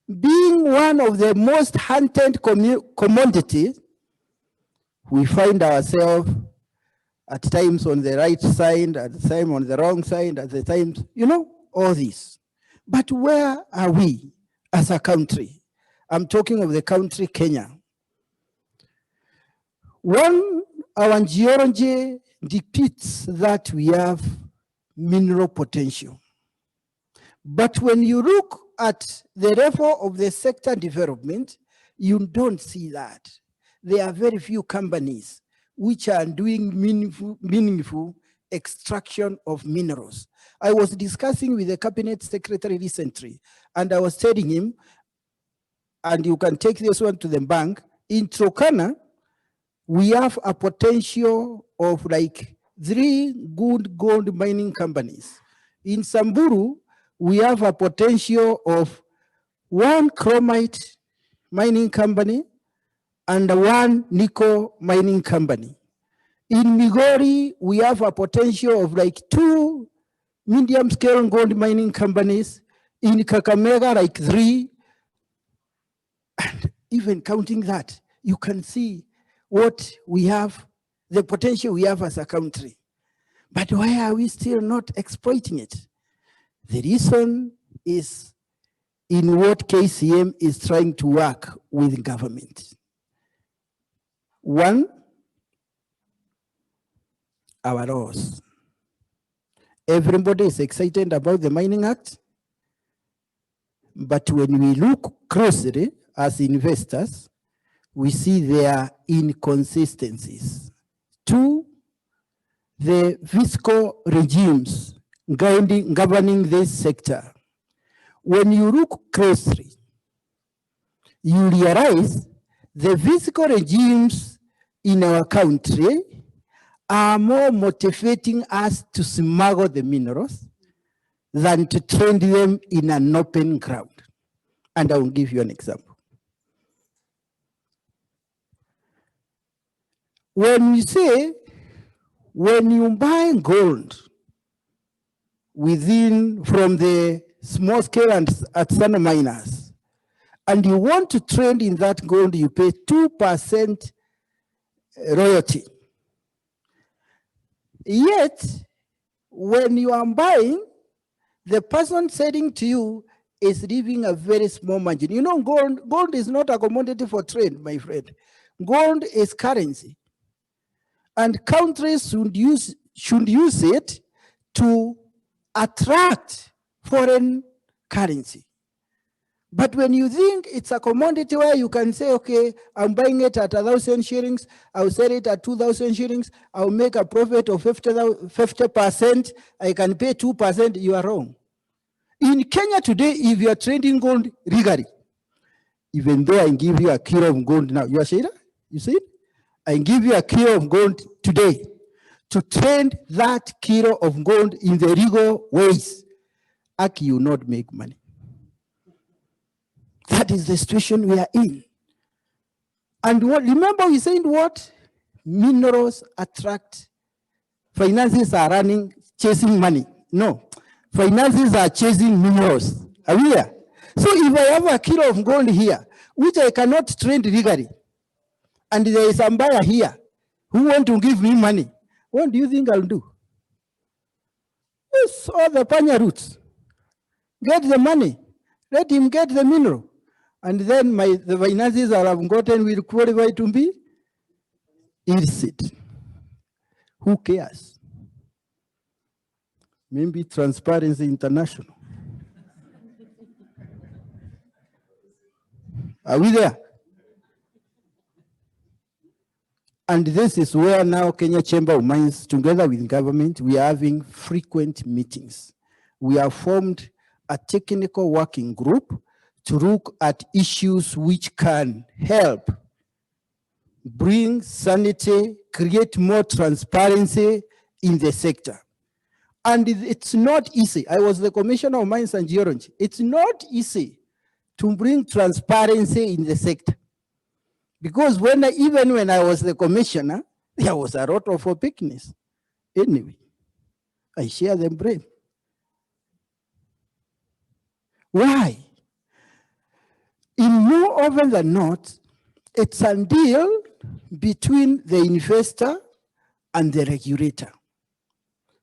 being one of the most hunted commodities, we find ourselves at times on the right side, at the time on the wrong side, at the times, you know, all this. But where are we as a country? I'm talking of the country Kenya. One, our geology depicts that we have mineral potential. But when you look at the level of the sector development, you don't see that. There are very few companies which are doing meaningful extraction of minerals. I was discussing with the cabinet secretary recently, and I was telling him, and you can take this one to the bank, in Turkana, we have a potential of like 3 good gold mining companies. In Samburu, we have a potential of 1 chromite mining company and 1 nickel mining company. In Migori, we have a potential of like 2 medium-scale gold mining companies. In Kakamega, like 3. And even counting that, you can see what we have, the potential we have as a country. But why are we still not exploiting it? The reason is in what KCM is trying to work with government. One, our laws. Everybody is excited about the Mining Act, but when we look closely as investors, we see there inconsistencies. 2, the fiscal regimes governing this sector. When you look closely, you realize the fiscal regimes in our country are more motivating us to smuggle the minerals than to trade them in an open ground. And I will give you an example. When you say, when you buy gold from the small scale and artisanal miners, and you want to trade in that gold, you pay 2% royalty. Yet, when you are buying, the person selling to you is leaving a very small margin. You know, gold is not a commodity for trade, my friend. Gold is currency. And countries should use it to attract foreign currency. But when you think it's a commodity where you can say, okay, I'm buying it at 1,000 shillings, I'll sell it at 2,000 shillings, I'll make a profit of 50%, I can pay 2%, you are wrong. In Kenya today, if you are trading gold legally, even though I give you a kilo of gold now, you are saying, you see it? I give you a kilo of gold today. To trade that kilo of gold in the legal ways, PAC, you not make money. That is the situation we are in. And what, remember we said what? Minerals attract, finances are running, chasing money. No, finances are chasing minerals. Are we here? So if I have a kilo of gold here, which I cannot trade legally, and there is a buyer here who want to give me money, what do you think I'll do? Yes, all the panya roots. Get the money. Let him get the mineral. And then the finances I have gotten will qualify to be illicit. Who cares? Maybe Transparency International. Are we there? And this is where now Kenya Chamber of Mines, together with government, we are having frequent meetings. We have formed a technical working group to look at issues which can help bring sanity, create more transparency in the sector. And it's not easy. I was the Commissioner of Mines and Geology. It's not easy to bring transparency in the sector. Because even when I was the commissioner, there was a lot of opaqueness. Anyway, I share the blame. Why? In more often than not, it's a deal between the investor and the regulator.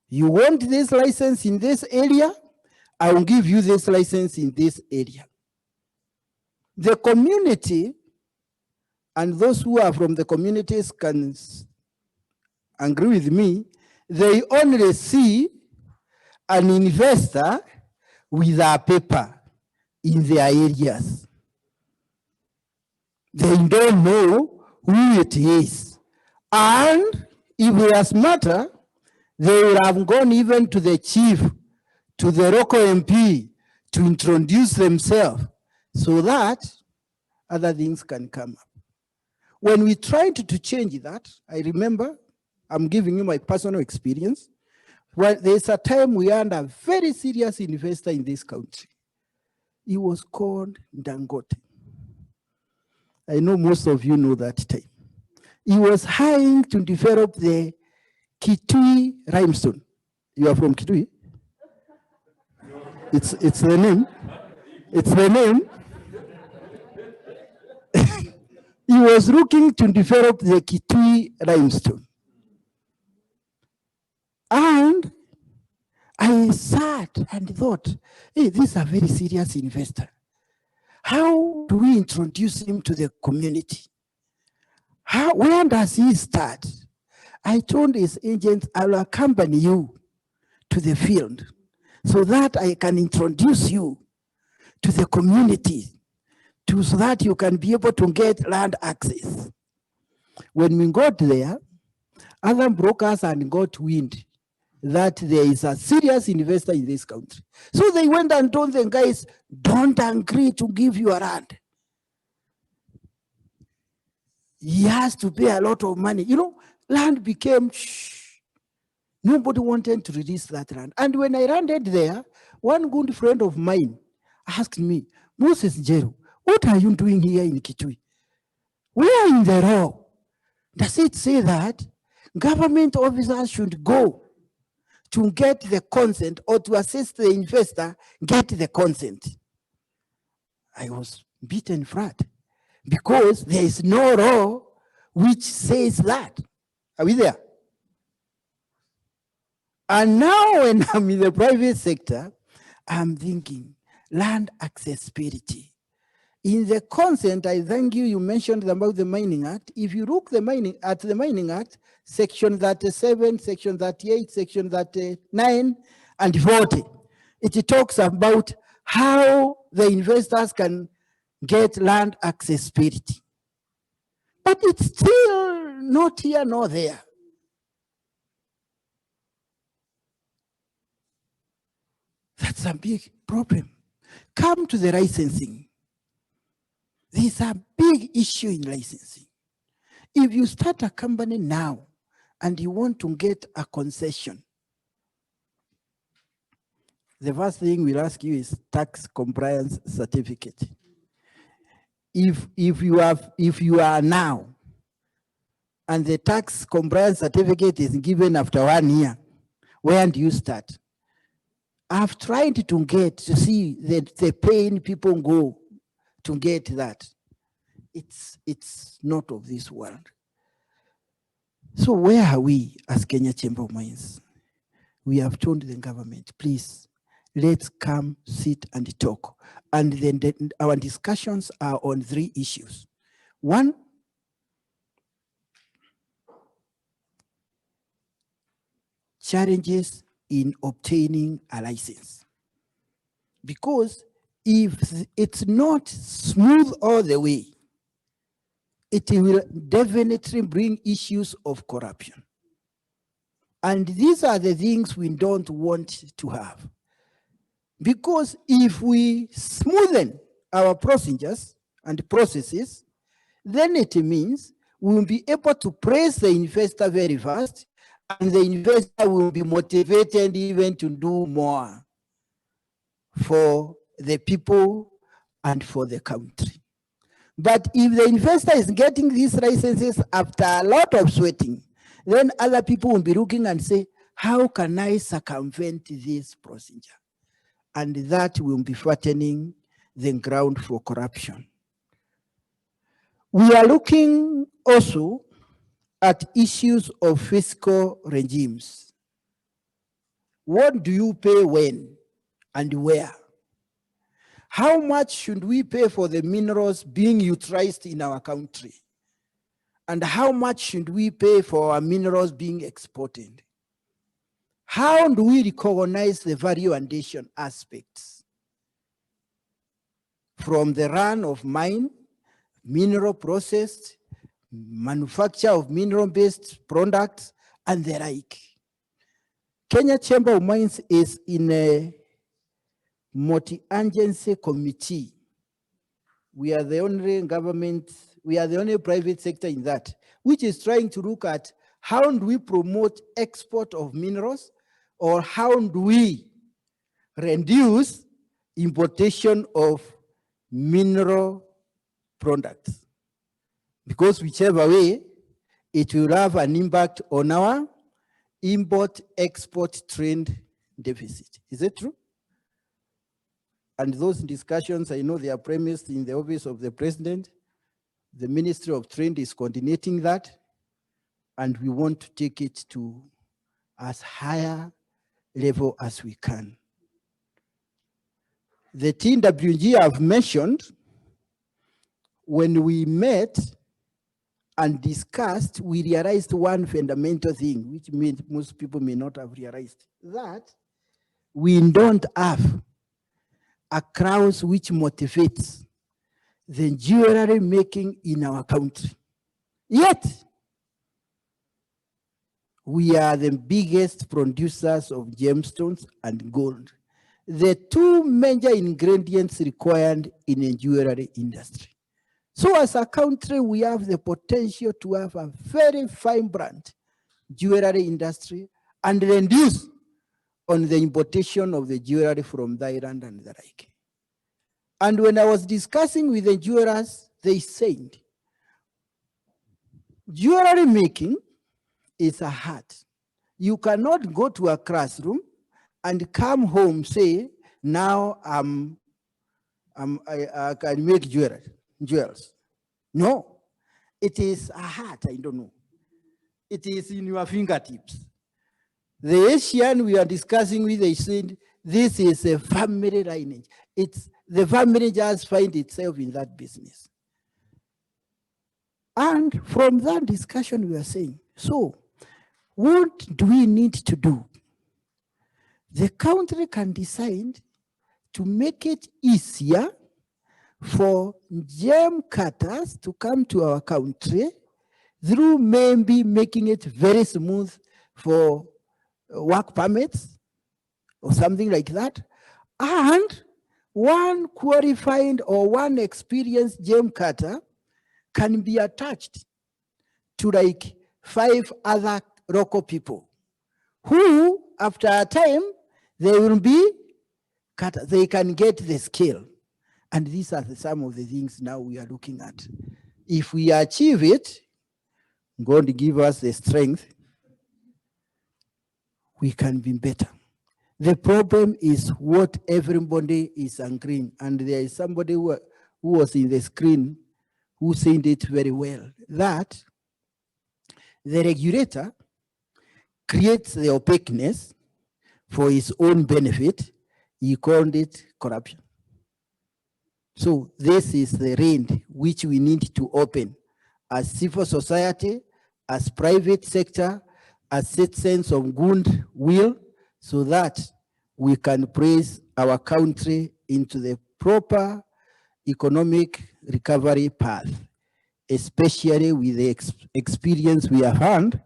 You want this license in this area, I will give you this license in this area. The community, and those who are from the communities can agree with me, they only see an investor with a paper in their areas. They don't know who it is. And if they are smarter, they will have gone even to the chief, to the local MP, to introduce themselves so that other things can come up. When we tried to change that, I remember, I'm giving you my personal experience, well, there's a time we had a very serious investor in this country. He was called Dangote. I know most of you know that time. He was hiring to develop the Kitui limestone. You are from Kitui? It's the name. It's the name. He was looking to develop the Kitui limestone. And I sat and thought, hey, this is a very serious investor. How do we introduce him to the community? Where does he start? I told his agents, I'll accompany you to the field so that I can introduce you to the community, so that you can be able to get land access. When we got there, other brokers had got wind that there is a serious investor in this country. So they went and told the guys, don't agree to give you a land. He has to pay a lot of money. You know, land became shh. Nobody wanted to release that land. And when I landed there, one good friend of mine asked me, Moses Jeru, what are you doing here in Kitui? Where in the law does it say that government officers should go to get the consent or to assist the investor get the consent? I was beaten flat because there is no law which says that. Are we there? And now when I'm in the private sector, I'm thinking land accessibility. In the consent, I thank you, you mentioned about the Mining Act. If you look at the Mining Act, section 37, section 38, section 39, and 40, it talks about how the investors can get land accessibility. But it's still not here nor there. That's a big problem. Come to the licensing. There's a big issue in licensing. If you start a company now and you want to get a concession, the first thing we'll ask you is tax compliance certificate. If you are now and the tax compliance certificate is given after 1 year, where do you start? I've tried to see the pain people go to get that. It's not of this world. So where are we as Kenya Chamber of Mines? We have told the government, please, let's come sit and talk. And then our discussions are on 3 issues. 1, challenges in obtaining a license. Because if it's not smooth all the way, it will definitely bring issues of corruption. And these are the things we don't want to have. Because if we smoothen our procedures and processes, then it means we will be able to praise the investor very fast, and the investor will be motivated even to do more for the people and for the country. But if the investor is getting these licenses after a lot of sweating, then other people will be looking and say, how can I circumvent this procedure? And that will be fattening the ground for corruption. We are looking also at issues of fiscal regimes. What do you pay when and where? How much should we pay for the minerals being utilized in our country? And how much should we pay for our minerals being exported? How do we recognize the value addition aspects? From the run of mine, mineral processed, manufacture of mineral-based products, and the like. Kenya Chamber of Mines is in a multi-agency committee. We are the only government, we are the only private sector in that, which is trying to look at how do we promote export of minerals, or how do we reduce importation of mineral products. Because whichever way, it will have an impact on our import-export trade deficit. Is it true? And those discussions, I know they are premised in the office of the president. The Ministry of Trade is coordinating that, and we want to take it to as higher level as we can. The TWG I've mentioned, when we met and discussed, we realized one fundamental thing, which means most people may not have realized, that we don't have a crowd which motivates the jewelry making in our country. Yet, we are the biggest producers of gemstones and gold, the 2 major ingredients required in a jewelry industry. So as a country, we have the potential to have a very vibrant jewelry industry and reduce on the importation of the jewelry from the island and the like. And when I was discussing with the jewelers, they said, jewelry making is a art. You cannot go to a classroom and come home, say, now I can make jewels. No, it is a art, I don't know. It is in your fingertips. The Asian we are discussing with, they said, this is a family lineage. It's the family just find itself in that business. And from that discussion, we are saying, so what do we need to do? The country can decide to make it easier for gem cutters to come to our country through maybe making it very smooth for work permits or something like that. And one qualified or one experienced gem cutter can be attached to like 5 other local people who, after a time, they will be cutters. They can get the skill. And these are some of the things now we are looking at. If we achieve it, God give us the strength, we can be better. The problem is what everybody is agreeing. And there is somebody who was in the screen who said it very well, that the regulator creates the opaqueness for his own benefit. He called it corruption. So this is the range which we need to open as civil society, as private sector, as citizens of good will, so that we can place our country into the proper economic recovery path, especially with the experience we have had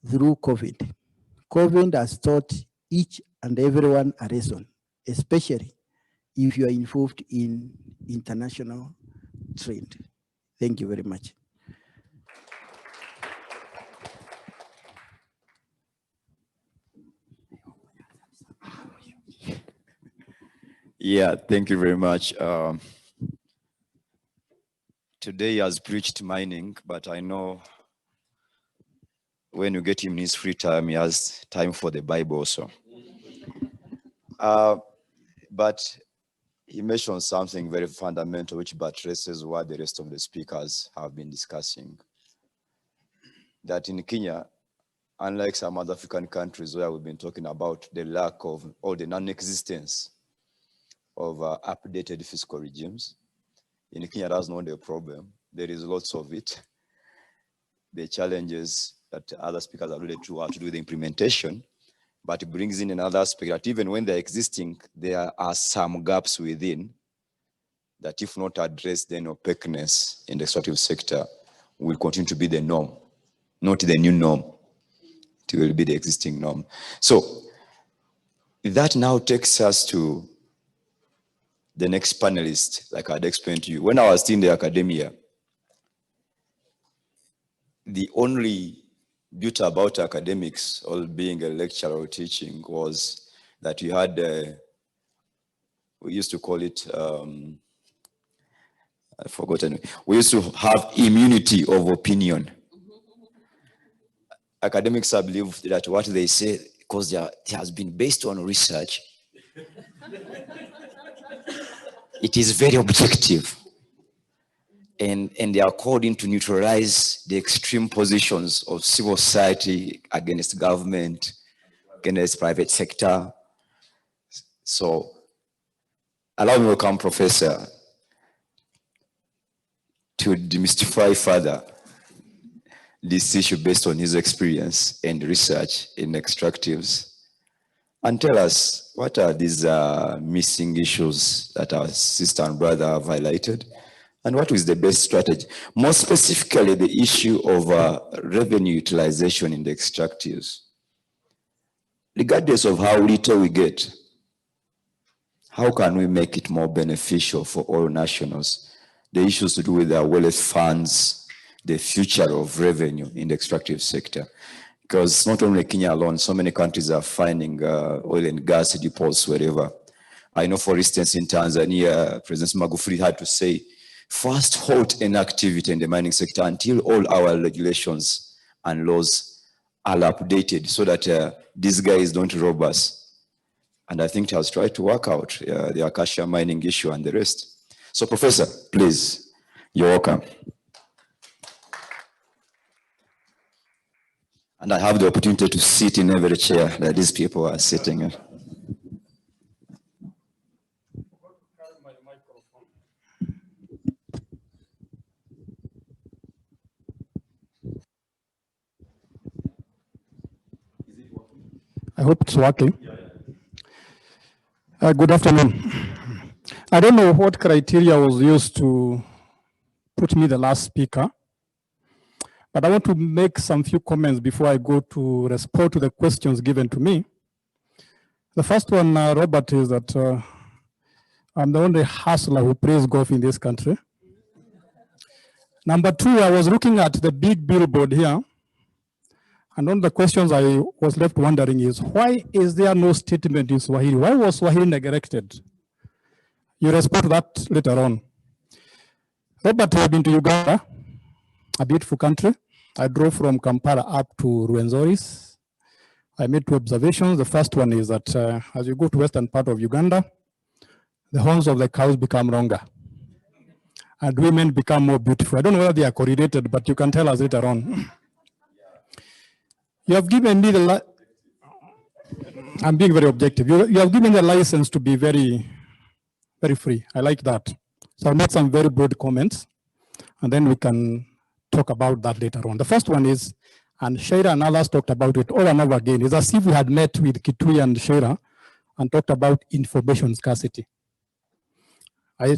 through COVID. COVID has taught each and everyone a lesson, especially if you are involved in international trade. Thank you very much. Yeah, thank you very much. Today he has preached mining, but I know when you get him in his free time, he has time for the Bible also. But he mentioned something very fundamental, which buttresses what the rest of the speakers have been discussing. That in Kenya, unlike some other African countries where we've been talking about the lack of, or the non-existence of updated fiscal regimes, in Kenya that's not a problem. There is lots of it. The challenges that other speakers alluded to are to do with the implementation, but it brings in another aspect that even when they're existing, there are some gaps within that if not addressed, then opaqueness in the extractive sector will continue to be the norm, not the new norm. It will be the existing norm. So that now takes us to the next panelist, like I'd explained to you. When I was still in the academia, the only beauty about academics, or being a lecturer or teaching, was that you had, we used to call it, I've forgotten. We used to have immunity of opinion. Academics, I believe that what they say, because it has been based on research, it is very objective. And they are called in to neutralize the extreme positions of civil society against government, against private sector. So allow me to welcome Professor to demystify further this issue based on his experience and research in extractives. And tell us, what are these missing issues that our sister and brother have highlighted? And what is the best strategy? More specifically, the issue of revenue utilization in the extractives. Regardless of how little we get, how can we make it more beneficial for all nationals? The issues to do with our wealth funds, the future of revenue in the extractive sector. Because not only Kenya alone, so many countries are finding oil and gas depots wherever. I know, for instance, in Tanzania, President Magufuli had to say, first halt inactivity in the mining sector until all our regulations and laws are updated so that these guys don't rob us. And I think he has tried to work out the acacia mining issue and the rest. So, Professor, please, you're welcome. And I have the opportunity to sit in every chair that these people are sitting in. I hope it's working. Good afternoon. I don't know what criteria was used to put me the last speaker, but I want to make some few comments before I go to respond to the questions given to me. The first one, Robert, is that I'm the only hustler who plays golf in this country. Number two, I was looking at the big billboard here, and one of the questions I was left wondering is, why is there no statement in Swahili? Why was Swahili neglected? You respond to that later on. Robert, I've been to Uganda, a beautiful country. I drove from Kampala up to Rwenzoris. I made two observations. The first one is that as you go to western part of Uganda, the horns of the cows become longer and women become more beautiful. I don't know whether they are correlated, but you can tell us later on. You have given me the, I'm being very objective. You have given the license to be very, very free. I like that. So I'll make some very broad comments, and then we can talk about that later on. The first one is, and Sheira and others talked about it over and over again, is as if we had met with Kitui and Sheira and talked about information scarcity. I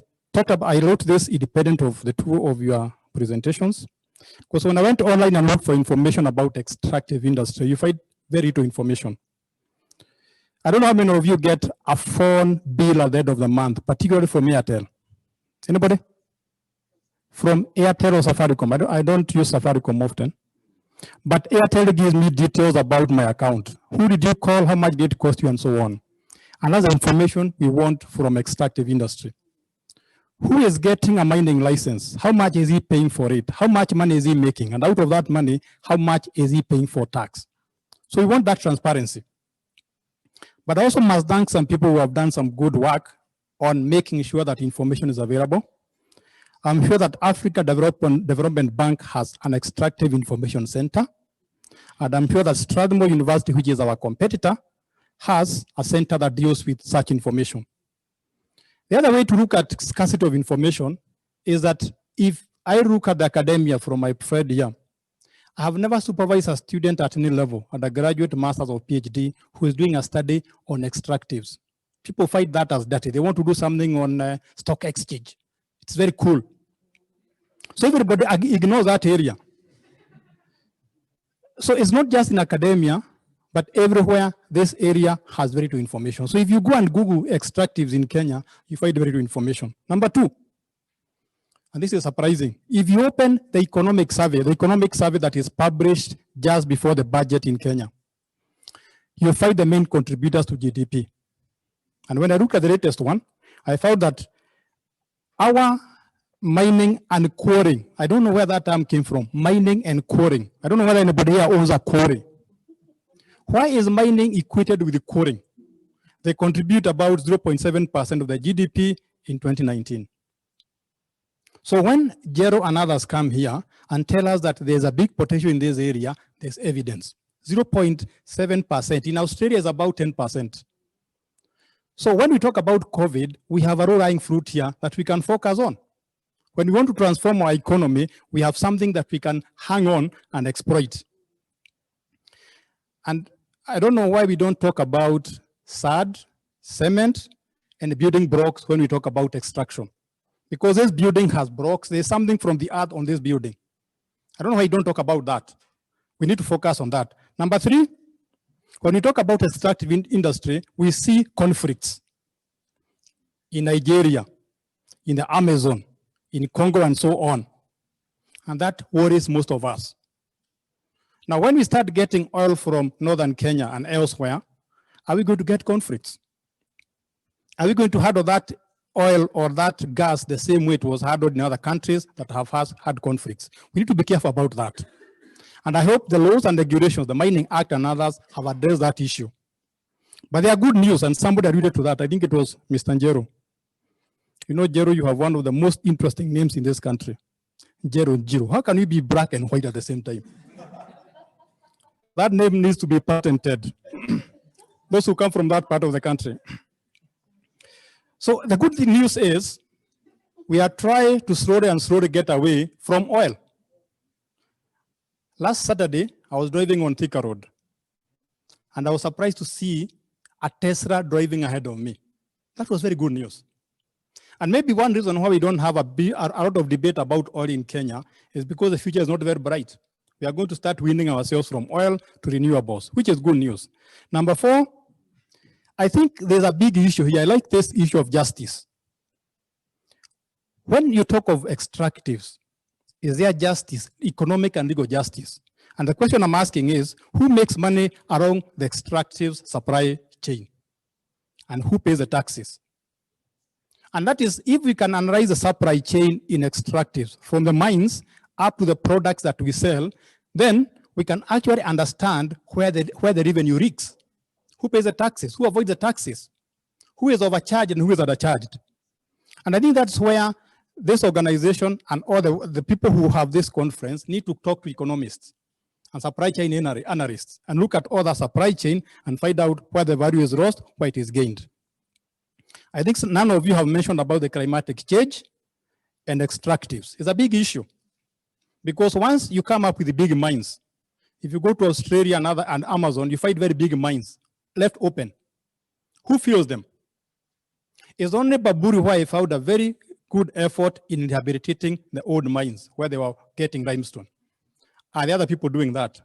wrote this independent of the two of your presentations, because when I went online and looked for information about extractive industry, you find very little information. I don't know how many of you get a phone bill at the end of the month, particularly from Airtel. Anybody? From Airtel or Safaricom? I don't use Safaricom often. But Airtel gives me details about my account. Who did you call? How much did it cost you? And so on. And that's the information we want from extractive industry. Who is getting a mining license? How much is he paying for it? How much money is he making? And out of that money, how much is he paying for tax? So we want that transparency. But I also must thank some people who have done some good work on making sure that information is available. I'm sure that Africa Development Bank has an extractive information center. And I'm sure that Strathmore University, which is our competitor, has a center that deals with such information. The other way to look at scarcity of information is that if I look at the academia from my third year, I have never supervised a student at any level, undergraduate, master's, or PhD, who is doing a study on extractives. People find that as dirty. They want to do something on stock exchange. It's very cool. So everybody ignores that area. So it's not just in academia, but everywhere this area has very little information. So if you go and Google extractives in Kenya, you find very little information. Number two, and this is surprising, if you open the economic survey that is published just before the budget in Kenya, you'll find the main contributors to GDP. And when I look at the latest one, I found that our mining and quarrying, I don't know where that term came from, mining and quarrying. I don't know whether anybody here owns a quarry. Why is mining equated with quarrying? They contribute about 0.7% of the GDP in 2019. So when Jero and others come here and tell us that there's a big potential in this area, there's evidence. 0.7%. In Australia, is about 10%. So when we talk about COVID, we have a low-lying fruit here that we can focus on. When we want to transform our economy, we have something that we can hang on and exploit. And I don't know why we don't talk about sand, cement, and building blocks when we talk about extraction. Because this building has blocks, there's something from the earth on this building. I don't know why you don't talk about that. We need to focus on that. Number three, when we talk about extractive industry, we see conflicts in Nigeria, in the Amazon, in Congo, and so on. And that worries most of us. Now, when we start getting oil from northern Kenya and elsewhere, are we going to get conflicts? Are we going to handle that oil or that gas the same way it was handled in other countries that have had conflicts? We need to be careful about that. And I hope the laws and regulations, the Mining Act and others, have addressed that issue. But there are good news, and somebody alluded to that. I think it was Mr. Njero. You know, Jero, you have one of the most interesting names in this country. Jero. How can you be black and white at the same time? That name needs to be patented. Those who come from that part of the country. So the good news is we are trying to slowly get away from oil. Last Saturday, I was driving on Thika Road, and I was surprised to see a Tesla driving ahead of me. That was very good news. And maybe one reason why we don't have a lot of debate about oil in Kenya is because the future is not very bright. We are going to start weaning ourselves from oil to renewables, which is good news. Number 4, I think there's a big issue here. I like this issue of justice. When you talk of extractives, is there justice, economic and legal justice? And the question I'm asking is, who makes money along the extractives supply chain? And who pays the taxes? And that is, if we can analyze the supply chain in extractives from the mines up to the products that we sell, then we can actually understand where the revenue leaks. Who pays the taxes? Who avoids the taxes? Who is overcharged and who is undercharged? And I think that's where this organization and all the people who have this conference need to talk to economists and supply chain analysts and look at all the supply chain and find out where the value is lost, where it is gained. I think none of you have mentioned about the climatic change and extractives. It's a big issue because once you come up with the big mines, if you go to Australia and Amazon, you find very big mines left open. Who fills them? It's only Baburi where I found a very good effort in rehabilitating the old mines where they were getting limestone. Are the other people doing that?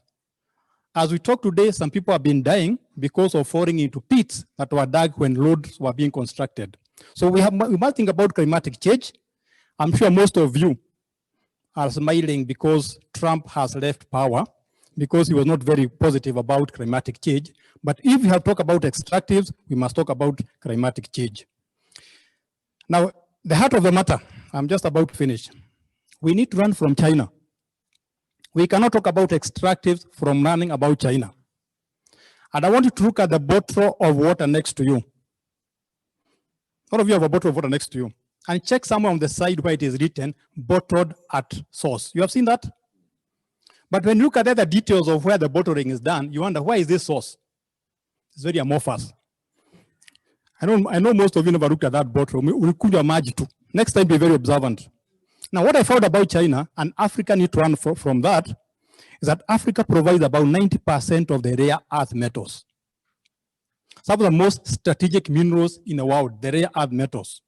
As we talk today, some people have been dying because of falling into pits that were dug when roads were being constructed. So we must think about climatic change. I'm sure most of you are smiling because Trump has left power, because he was not very positive about climatic change. But if we have talked about extractives, we must talk about climatic change. Now, the heart of the matter, I'm just about to finish. We need to run from China. We cannot talk about extractives from learning about China. And I want you to look at the bottle of water next to you. All of you have a bottle of water next to you. And check somewhere on the side where it is written, bottled at source. You have seen that? But when you look at the details of where the bottling is done, you wonder, why is this source? It's very amorphous. I know most of you never looked at that bottle. Next time, be very observant. Now, what I found about China, and Africa need to run from that, is that Africa provides about 90% of the rare earth metals. Some of the most strategic minerals in the world, the rare earth metals.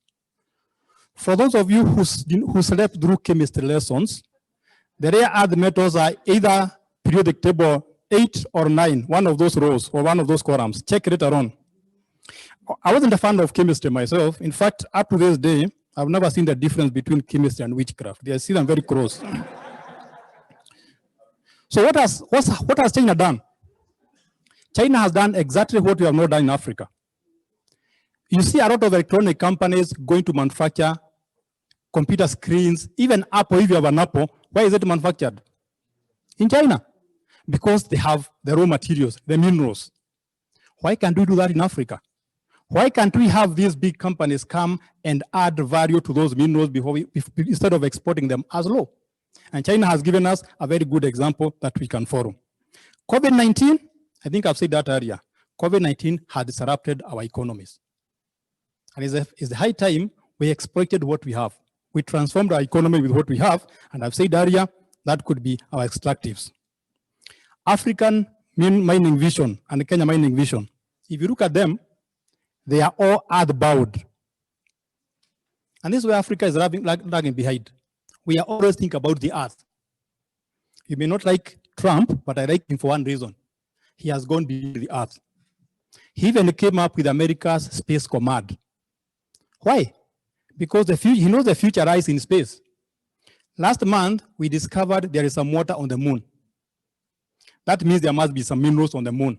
For those of you who slept through chemistry lessons, the rare earth metals are either periodic table 8 or 9, one of those rows or one of those columns. Check later on. I wasn't a fan of chemistry myself. In fact, up to this day, I've never seen the difference between chemistry and witchcraft. I see them very close. So what has China done? China has done exactly what we have not done in Africa. You see a lot of electronic companies going to manufacture computer screens, even Apple, if you have an Apple, where is it manufactured? In China. Because they have the raw materials, the minerals. Why can't we do that in Africa? Why can't we have these big companies come and add value to those minerals instead of exporting them as low? And China has given us a very good example that we can follow. COVID-19, I think I've said that earlier. COVID-19 has disrupted our economies. And it's the high time we exploited what we have. We transformed our economy with what we have. And I've said earlier, that could be our extractives. African mining vision and the Kenya mining vision, if you look at them, they are all earth-bound. And this is where Africa is lagging behind. We are always thinking about the earth. You may not like Trump, but I like him for one reason. He has gone beyond the earth. He even came up with America's Space Command. Why? Because he knows the future lies in space. Last month, we discovered there is some water on the moon. That means there must be some minerals on the moon.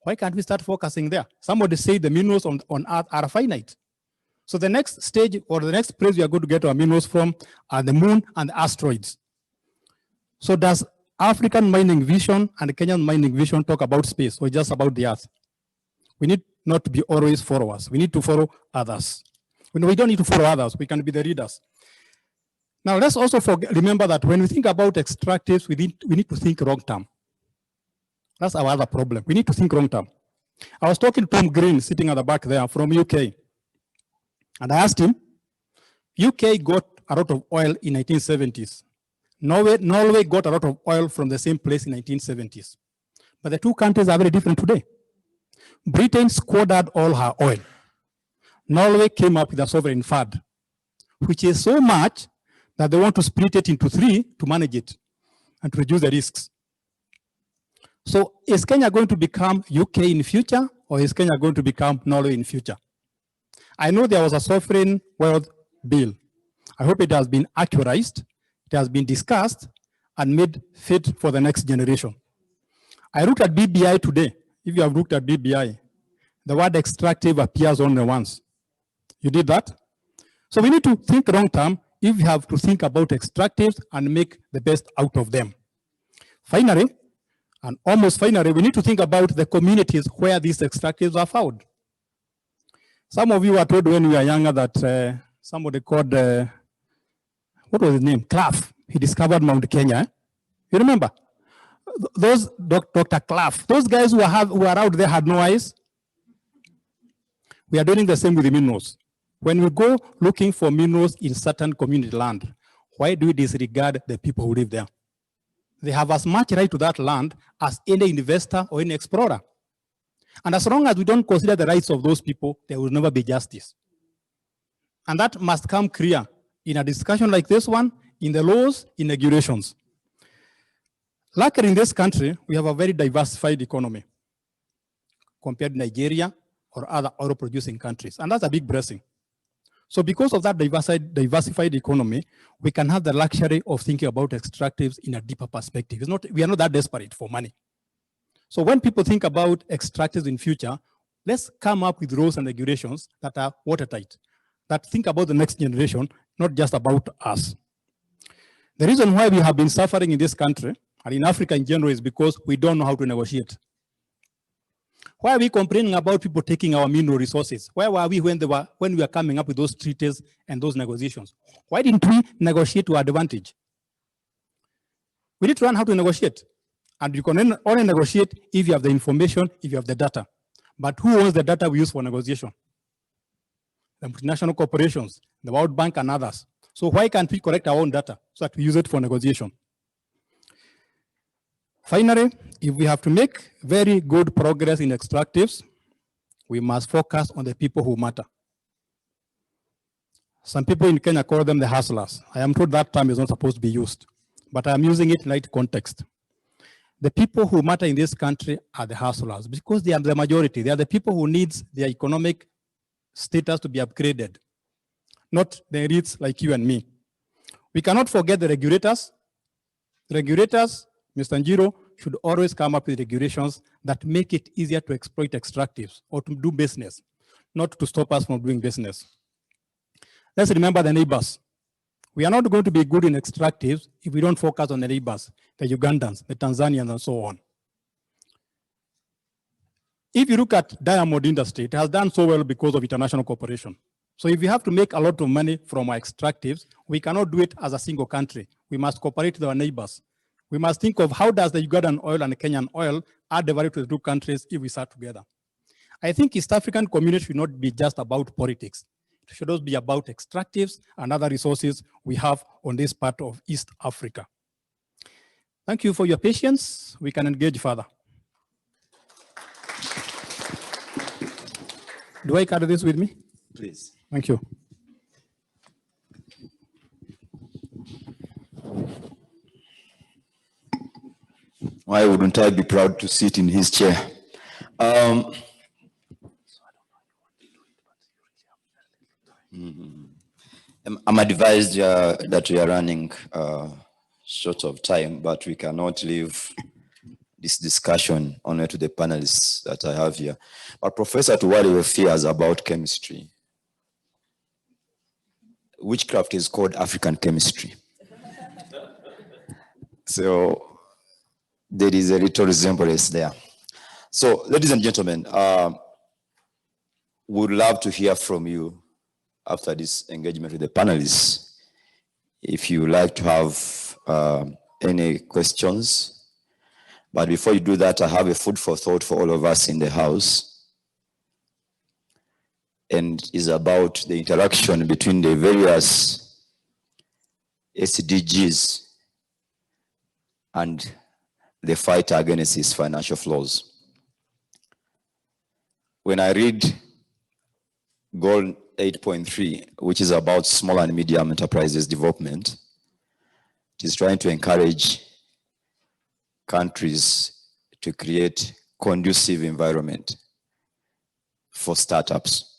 Why can't we start focusing there? Somebody said the minerals on Earth are finite. So the next stage or the next place we are going to get our minerals from are the moon and the asteroids. So does African mining vision and Kenyan mining vision talk about space or just about the earth? We need not to be always followers. We need to follow others. We don't need to follow others. We can be the leaders. Now let's also remember that when we think about extractives, we need to think long term. That's our other problem. We need to think long term. I was talking to Tom Green sitting at the back there from UK. And I asked him, UK got a lot of oil in 1970s. Norway got a lot of oil from the same place in 1970s. But the two countries are very different today. Britain squandered all her oil. Norway came up with a sovereign fund, which is so much that they want to split it into 3 to manage it and to reduce the risks. So is Kenya going to become UK in future, or is Kenya going to become Norway in future? I know there was a sovereign wealth bill. I hope it has been actualized, it has been discussed, and made fit for the next generation. I looked at BBI today. If you have looked at BBI, the word extractive appears only once. You did that? So we need to think long term if we have to think about extractives and make the best out of them. Finally, and almost finally, we need to think about the communities where these extractives are found. Some of you were told when we were younger that somebody called, what was his name? Clough. He discovered Mount Kenya. You remember? Those Dr. Clough, those guys who are out there had no eyes. We are doing the same with the minerals. When we go looking for minerals in certain community land, why do we disregard the people who live there? They have as much right to that land as any investor or any explorer. And as long as we don't consider the rights of those people, there will never be justice. And that must come clear in a discussion like this one, in the laws, in regulations. Luckily in this country, we have a very diversified economy compared to Nigeria or other oil-producing countries, and that's a big blessing. So because of that diversified economy, we can have the luxury of thinking about extractives in a deeper perspective. We are not that desperate for money. So when people think about extractives in future, let's come up with rules and regulations that are watertight, that think about the next generation, not just about us. The reason why we have been suffering in this country, and in Africa in general, is because we don't know how to negotiate. Why are we complaining about people taking our mineral resources? Where were we when we were coming up with those treaties and those negotiations? Why didn't we negotiate to our advantage? We need to learn how to negotiate. And you can only negotiate if you have the information, if you have the data. But who owns the data we use for negotiation? The multinational corporations, the World Bank and others. So why can't we collect our own data so that we use it for negotiation? Finally, if we have to make very good progress in extractives, we must focus on the people who matter. Some people in Kenya call them the hustlers. I am told that term is not supposed to be used, but I am using it in light context. The people who matter in this country are the hustlers because they are the majority. They are the people who need their economic status to be upgraded, not the elites like you and me. We cannot forget the regulators. Regulators, Mr. Njiro, should always come up with regulations that make it easier to exploit extractives or to do business, not to stop us from doing business. Let's remember the neighbors. We are not going to be good in extractives if we don't focus on the neighbors, the Ugandans, the Tanzanians, and so on. If you look at diamond industry, it has done so well because of international cooperation. So if we have to make a lot of money from our extractives, we cannot do it as a single country. We must cooperate with our neighbors. We must think of how does the Ugandan oil and the Kenyan oil add the value to the two countries if we start together. I think East African community should not be just about politics. It should also be about extractives and other resources we have on this part of East Africa. Thank you for your patience. We can engage further. Do I carry this with me? Please. Thank you. Why wouldn't I be proud to sit in his chair? I'm advised that we are running short of time, but we cannot leave this discussion only to the panelists that I have here. But Professor, to what your fears about chemistry? Witchcraft is called African chemistry. So there is a little resemblance there. So, ladies and gentlemen, would love to hear from you after this engagement with the panelists. If you would like to have any questions. But before you do that, I have a food for thought for all of us in the house. And is about the interaction between the various SDGs and the fight against these financial flows. When I read goal 8.3, which is about small and medium enterprises development. It is trying to encourage countries to create conducive environment for startups.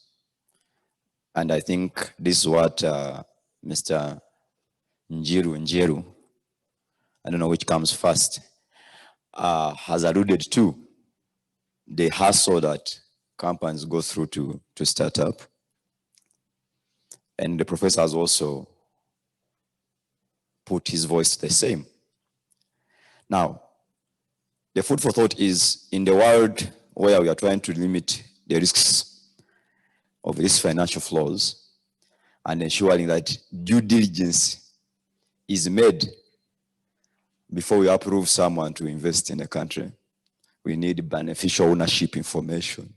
And I think this is what Mr. Njeru, I don't know which comes first, has alluded to, the hassle that companies go through to start up. And the professor has also put his voice to the same. Now, the food for thought is, in the world where we are trying to limit the risks of these financial flows and ensuring that due diligence is made before we approve someone to invest in the country, we need beneficial ownership information.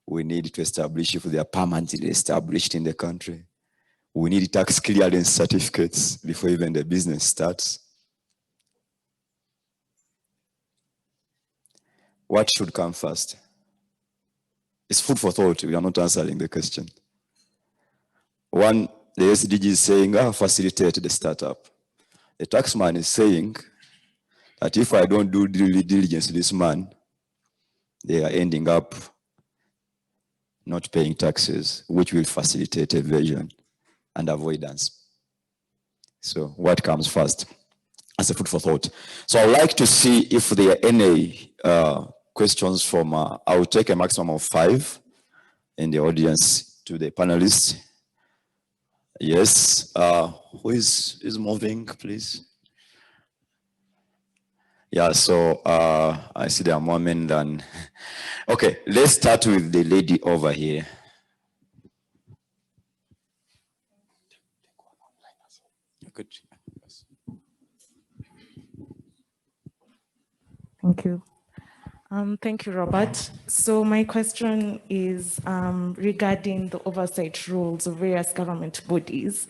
We need to establish if they are permanently established in the country. We need tax clearance certificates before even the business starts. What should come first? It's food for thought. We are not answering the question. One, the SDG is saying, facilitate the startup. The taxman is saying that if I don't do due diligence to this man, they are ending up not paying taxes, which will facilitate evasion and avoidance. So what comes first? As a food for thought. So I would like to see if there are any questions from, I will take a maximum of 5 in the audience to the panelists. Yes, who is moving, please? Yeah, so I see there are more men than, okay, let's start with the lady over here. Good. Thank you. Thank you, Robert. So my question is regarding the oversight rules of various government bodies.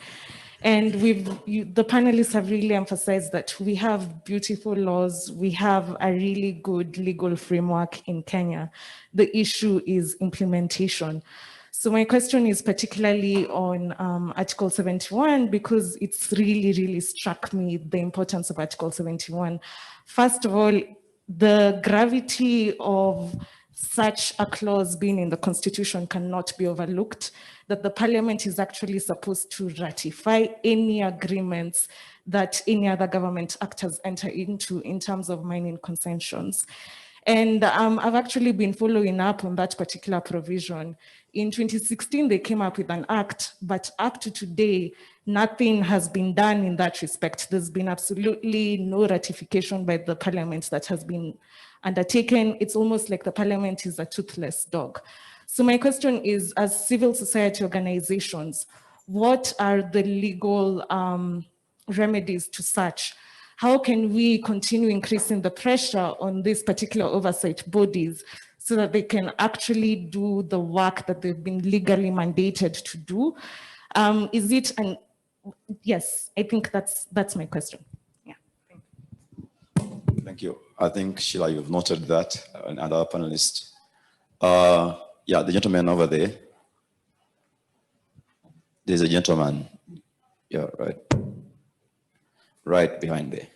And the panelists have really emphasized that we have beautiful laws, we have a really good legal framework in Kenya. The issue is implementation. So my question is particularly on Article 71, because it's really struck me the importance of Article 71. First of all, the gravity of such a clause being in the Constitution cannot be overlooked, that the Parliament is actually supposed to ratify any agreements that any other government actors enter into in terms of mining concessions. And I've actually been following up on that particular provision. In 2016, they came up with an act, but up to today, nothing has been done in that respect. There's been absolutely no ratification by the Parliament that has been undertaken. It's almost like the Parliament is a toothless dog. So my question is, as civil society organizations, what are the legal remedies to such? How can we continue increasing the pressure on these particular oversight bodies so that they can actually do the work that they've been legally mandated to do? Is it an, yes, I think that's my question. Yeah. Thank you. I think, Sheila, you've noted that, and other panelists. Yeah, the gentleman over there. There's a gentleman. Yeah, right. Right behind there.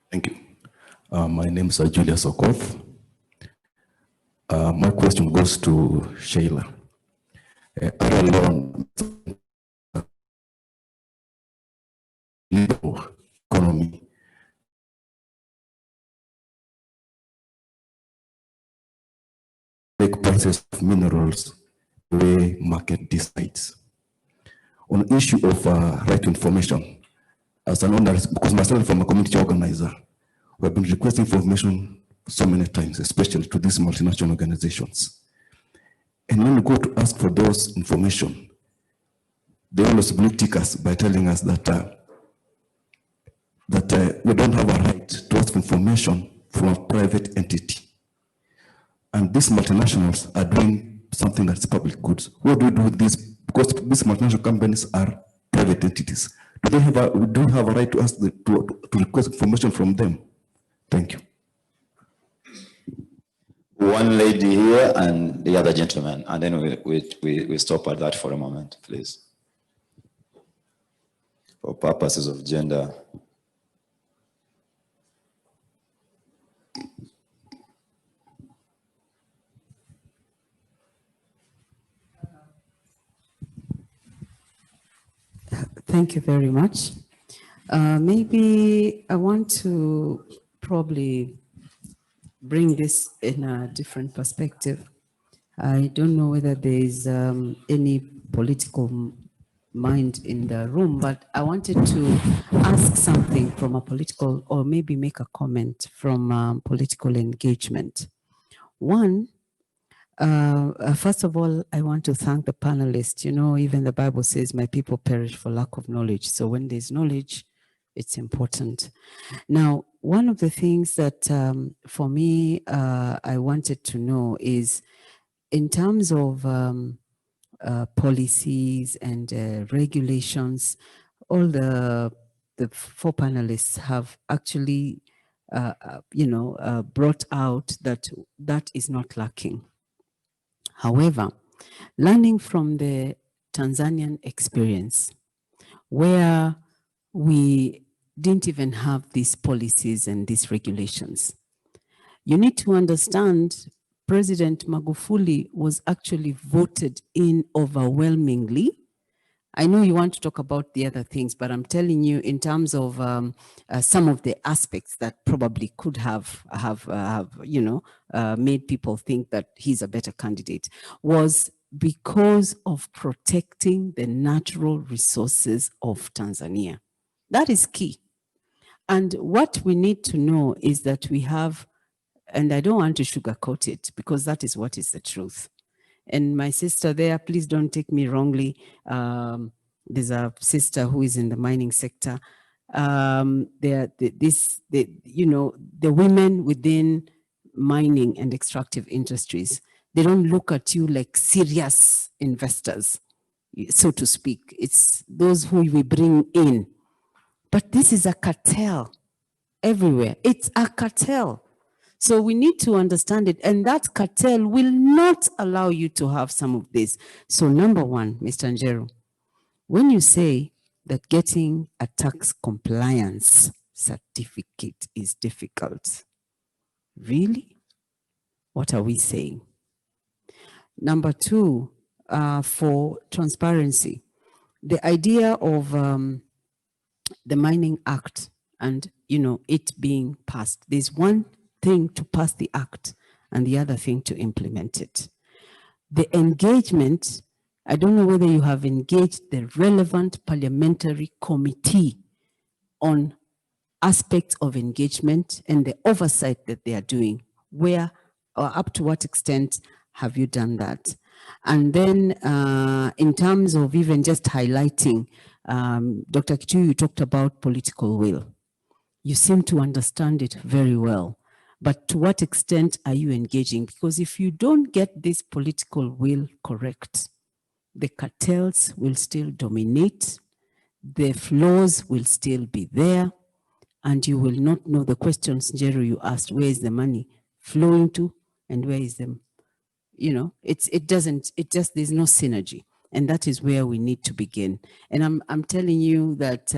Thank you. My name is Julius Okoth. My question goes to Sheila. Economy. Make prices of minerals the way market decides. On the issue of right to information, as an owner, because myself I'm a community organizer, we have been requesting for information so many times, especially to these multinational organizations. And when we go to ask for those information, they always critique us by telling us that we don't have a right to ask for information from a private entity. And these multinationals are doing something that's public goods. What do we do with this? Because these multinational companies are private entities. Do we have a right to ask to request information from them? Thank you. One lady here and the other gentleman, and then we stop at that for a moment, please. For purposes of gender. Thank you very much. Maybe I want to probably bring this in a different perspective. I don't know whether there is any political mind in the room, but I wanted to ask something from a political, or maybe make a comment from political engagement. One, first of all, I want to thank the panelists. You know, even the Bible says, my people perish for lack of knowledge. So when there's knowledge, it's important. Now, one of the things that for me, I wanted to know is in terms of policies and regulations, all the four panelists have actually, brought out that that is not lacking. However, learning from the Tanzanian experience, where we didn't even have these policies and these regulations, you need to understand President Magufuli was actually voted in overwhelmingly. I know you want to talk about the other things, but I'm telling you in terms of some of the aspects that probably could have made people think that he's a better candidate, was because of protecting the natural resources of Tanzania. That is key. And what we need to know is that we have, and I don't want to sugarcoat it because that is what is the truth. And my sister there, please don't take me wrongly. There's a sister who is in the mining sector. The women within mining and extractive industries, they don't look at you like serious investors, so to speak. It's those who we bring in. But this is a cartel everywhere. It's a cartel. So we need to understand it, and that cartel will not allow you to have some of this. So number one, Mr. Njeru, when you say that getting a tax compliance certificate is difficult, really? What are we saying? Number two, for transparency, the idea of the Mining Act and it being passed, there's one thing to pass the act and the other thing to implement it. The engagement, I don't know whether you have engaged the relevant parliamentary committee on aspects of engagement and the oversight that they are doing. Where or up to what extent have you done that? And then in terms of even just highlighting, Dr. Kitu, you talked about political will. You seem to understand it very well. But to what extent are you engaging? Because if you don't get this political will correct, the cartels will still dominate, the flaws will still be there, and you will not know the questions, Njeru, you asked, where is the money flowing to and where is them? There's no synergy. And that is where we need to begin. And I'm telling you that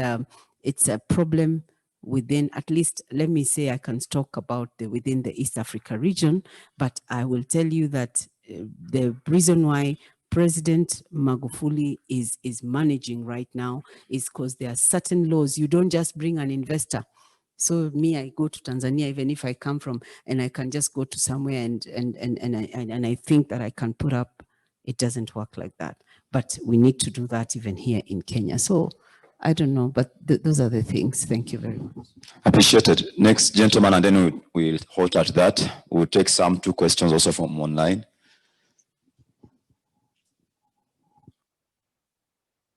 it's a problem within, at least, let me say, I can talk about within the East Africa region, but I will tell you that the reason why President Magufuli is managing right now is because there are certain laws. You don't just bring an investor. So me, I go to Tanzania, even if I come from, and I can just go to somewhere and I think that I can put up, it doesn't work like that. But we need to do that even here in Kenya. So I don't know, but those are the things. Thank you very much. Appreciated. Next gentleman, and then we'll halt at that. We'll take two questions also from online.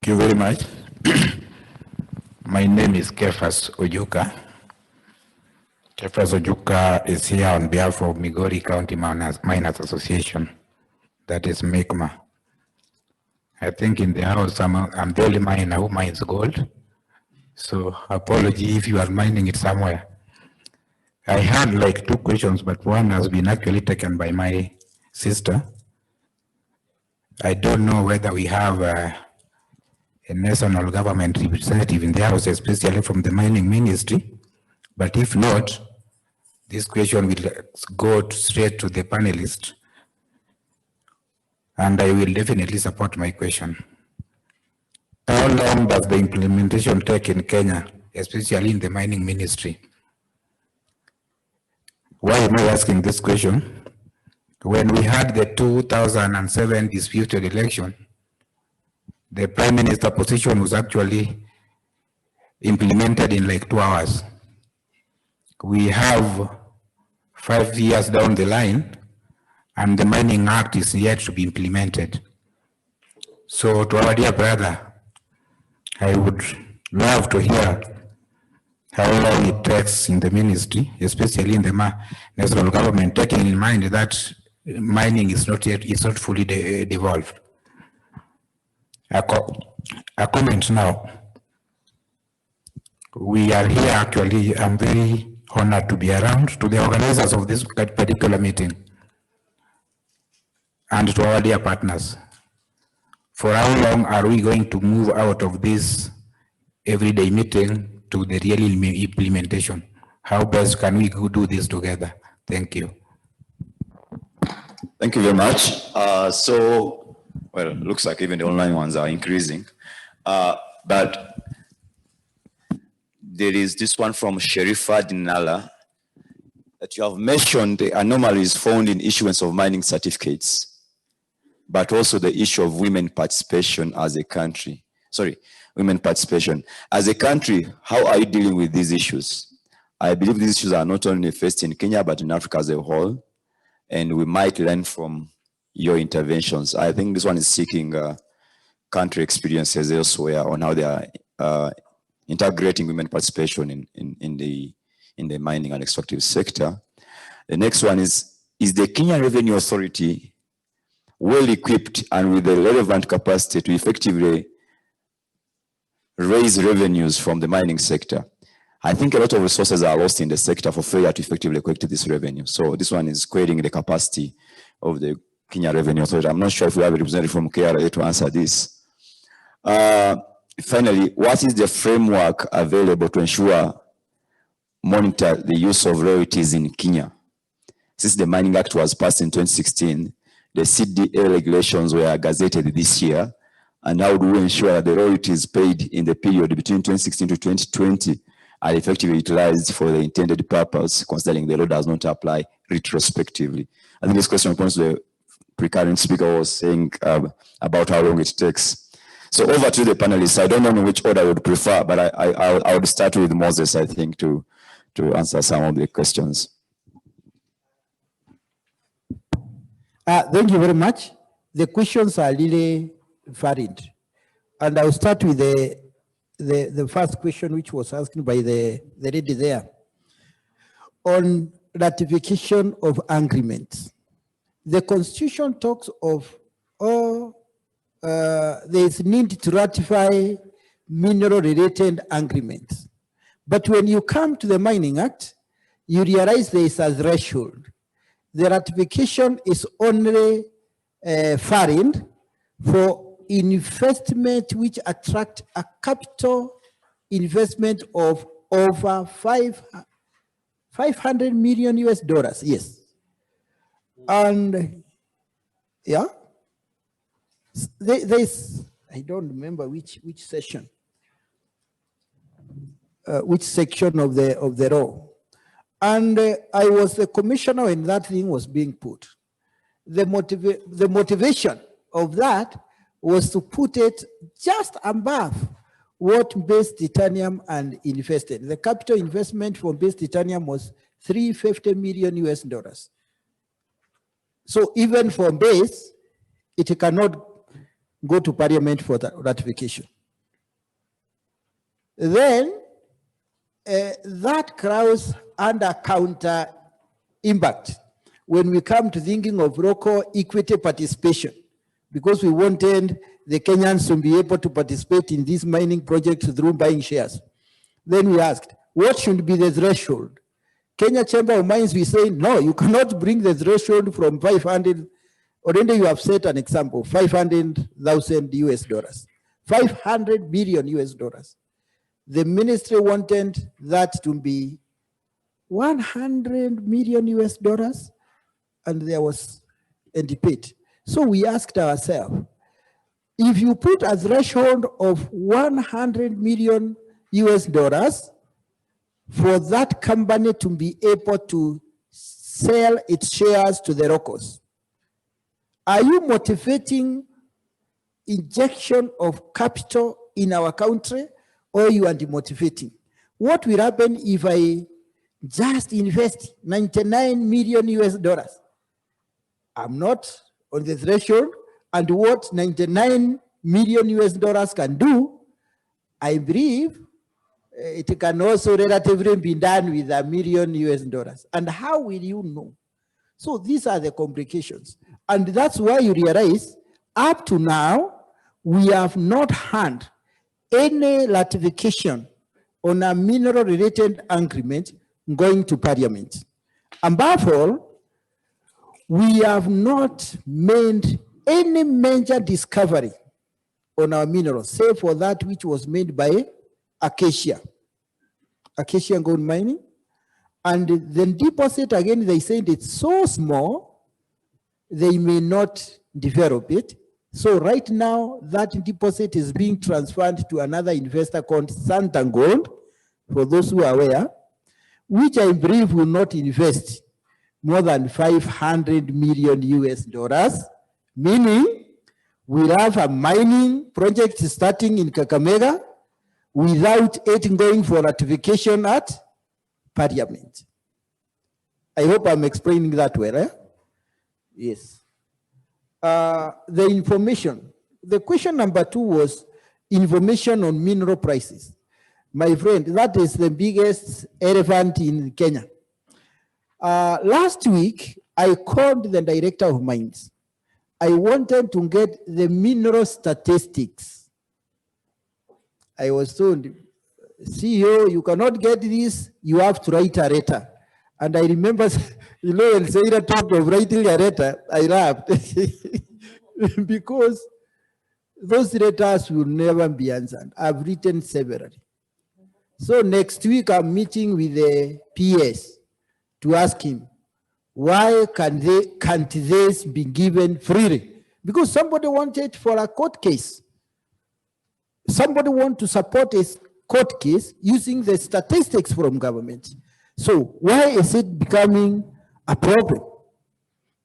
Thank you very much. My name is Kefas Ojuka. Kefas Ojuka is here on behalf of Migori County Miners Association, that is MECMA. I think in the house, I'm the only miner who mines gold. So apology if you are mining it somewhere. I had like 2 questions, but one has been actually taken by my sister. I don't know whether we have a national government representative in the house, especially from the mining ministry. But if not, this question will go straight to the panelist. And I will definitely support my question. How long does the implementation take in Kenya, especially in the mining ministry? Why am I asking this question? When we had the 2007 disputed election, the prime minister position was actually implemented in like 2 hours. We have 5 years down the line, and the Mining Act is yet to be implemented. So to our dear brother, I would love to hear how long it takes in the ministry, especially in the national government, taking in mind that mining is not yet, it's not fully devolved. A comment now. We are here actually, I'm very honored to be around, to the organizers of this particular meeting, and to our dear partners. For how long are we going to move out of this everyday meeting to the real implementation? How best can we do this together? Thank you. Thank you very much. Well, it looks like even the online ones are increasing. But there is this one from Sherifa Dinala that you have mentioned the anomalies found in issuance of mining certificates, but also the issue of women participation as a country. Sorry, women participation. As a country, how are you dealing with these issues? I believe these issues are not only faced in Kenya, but in Africa as a whole, and we might learn from your interventions. I think this one is seeking country experiences elsewhere on how they are integrating women participation in the mining and extractive sector. The next one is the Kenyan Revenue Authority well equipped and with the relevant capacity to effectively raise revenues from the mining sector? I think a lot of resources are lost in the sector for failure to effectively collect this revenue. So this one is creating the capacity of the Kenya Revenue Authority. I'm not sure if we have a representative from KRA to answer this. Finally, what is the framework available to ensure, monitor the use of royalties in Kenya? Since the Mining Act was passed in 2016, the CDA regulations were gazetted this year. And how do we ensure that the royalties paid in the period between 2016 to 2020 are effectively utilized for the intended purpose, considering the law does not apply retrospectively? I think this question responds to the precurrent speaker was saying about how long it takes. So over to the panelists. I don't know which order I would prefer, but I would start with Moses, I think, to answer some of the questions. Thank you very much. The questions are really varied. And I'll start with the first question, which was asked by the lady there. On ratification of agreements. The Constitution talks of there is need to ratify mineral-related agreements. But when you come to the Mining Act, you realize there is a threshold. The ratification is only foreign for investment which attract a capital investment of over 500 million US dollars, yes. And yeah, there's, I don't remember which session, which section of the law. And I was the commissioner when that thing was being put. The motivation of that was to put it just above what base titanium and invested. The capital investment for base titanium was 350 million US dollars. So even for base, it cannot go to parliament for that ratification. Then that crowds under counter impact when we come to thinking of local equity participation because we wanted the Kenyans to be able to participate in this mining project through buying shares. Then we asked, what should be the threshold? Kenya Chamber of Mines, we say, no, you cannot bring the threshold from 500, already you have set an example, 500,000 US dollars, 500 billion US dollars. The ministry wanted that to be 100 million US dollars, and there was a debate. So we asked ourselves, if you put a threshold of 100 million US dollars for that company to be able to sell its shares to the locals, are you motivating injection of capital in our country, or you are demotivating? What will happen if I just invest 99 million US dollars? I'm not on the threshold, and what 99 million US dollars can do, I believe it can also relatively be done with $1 million US dollars. And how will you know? So these are the complications. And that's why you realize up to now, we have not had any ratification on a mineral related agreement going to Parliament. Above all, we have not made any major discovery on our minerals, save for that which was made by Acacia gold mining. And then deposit, again, they said it's so small, they may not develop it. So right now, that deposit is being transferred to another investor called Santa Gold, for those who are aware, which I believe will not invest more than 500 million US dollars, meaning we'll have a mining project starting in Kakamega without it going for ratification at Parliament. I hope I'm explaining that well. Eh? Yes. The information. The question number 2 was information on mineral prices. My friend, that is the biggest elephant in Kenya. Last week, I called the director of mines. I wanted to get the mineral statistics. I was told, CEO, you cannot get this, you have to write a letter. And I remember, you know, when Zaira talked of writing a letter, I laughed. Because those letters will never be answered. I've written several. So next week, I'm meeting with the PS to ask him, why can't this be given freely? Because somebody wanted for a court case. Somebody want to support a court case using the statistics from government. So why is it becoming a problem?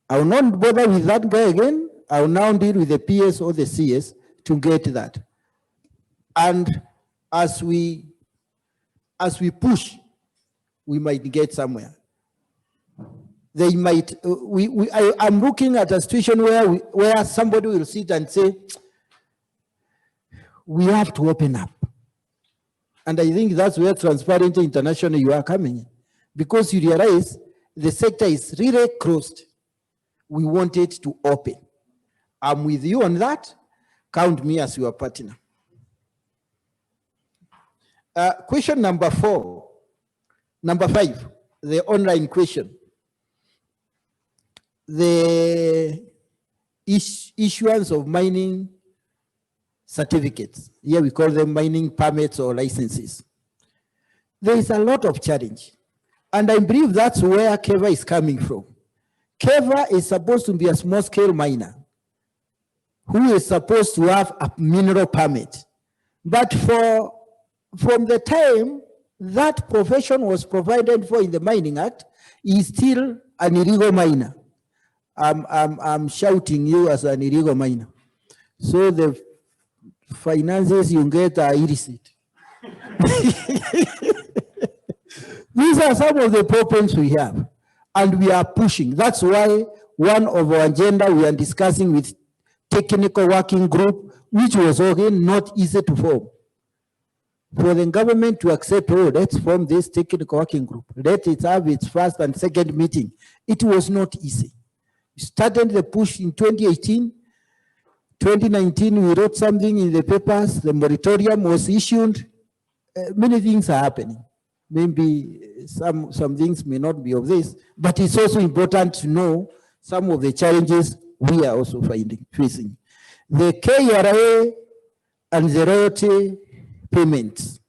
I will not bother with that guy again. I will now deal with the PS or the CS to get that. And as we push, we might get somewhere. They might, I'm looking at a situation where somebody will sit and say, we have to open up. And I think that's where Transparency International you are coming in. Because you realize the sector is really closed. We want it to open. I'm with you on that. Count me as your partner. Question number 4. Number 5, the online question. The issuance of mining certificates. Here we call them mining permits or licenses. There is a lot of challenge. And I believe that's where KEVA is coming from. KEVA is supposed to be a small-scale miner who is supposed to have a mineral permit. But from the time that profession was provided for in the Mining Act, he is still an illegal miner. I'm shouting you as an illegal miner. So the finances you get are illicit. These are some of the problems we have, and we are pushing. That's why one of our agenda we are discussing with technical working group, which was again not easy to form. For the government to accept, oh, let's form this technical working group. Let it have its first and second meeting. It was not easy. We started the push in 2018. 2019, we wrote something in the papers, the moratorium was issued. Many things are happening. Maybe some things may not be of this, but it's also important to know some of the challenges we are also facing. The KRA and the royalty payments.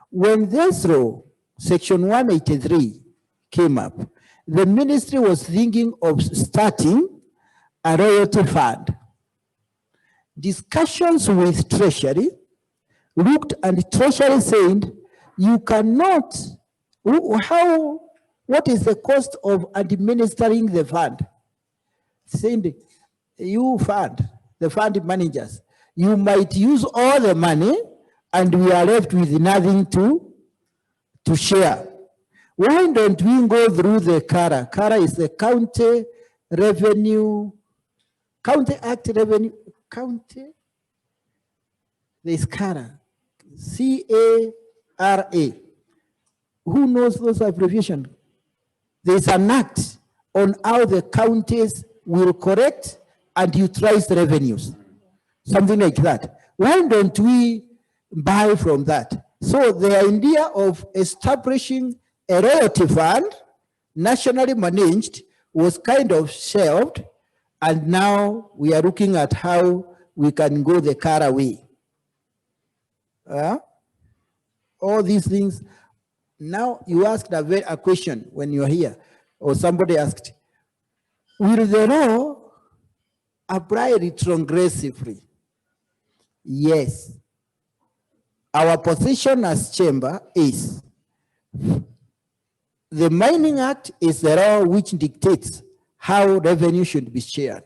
When this law, Section 183, came up, the ministry was thinking of starting a royalty fund. Discussions with Treasury looked, and Treasury said, you cannot, what is the cost of administering the fund? Saying, you fund, the fund managers, you might use all the money and we are left with nothing to share. Why don't we go through the CARA? CARA is the County Act Revenue, there's CARA, C-A-R-A. Who knows those abbreviations? There's an act on how the counties will correct and utilize revenues, something like that. Why don't we buy from that? So the idea of establishing a royalty fund, nationally managed, was kind of shelved, and now we are looking at how we can go the CARA way. All these things. Now you asked a question when you're here, or somebody asked, will the law apply retrogressively? Yes. Our position as chamber is the Mining Act is the law which dictates how revenue should be shared.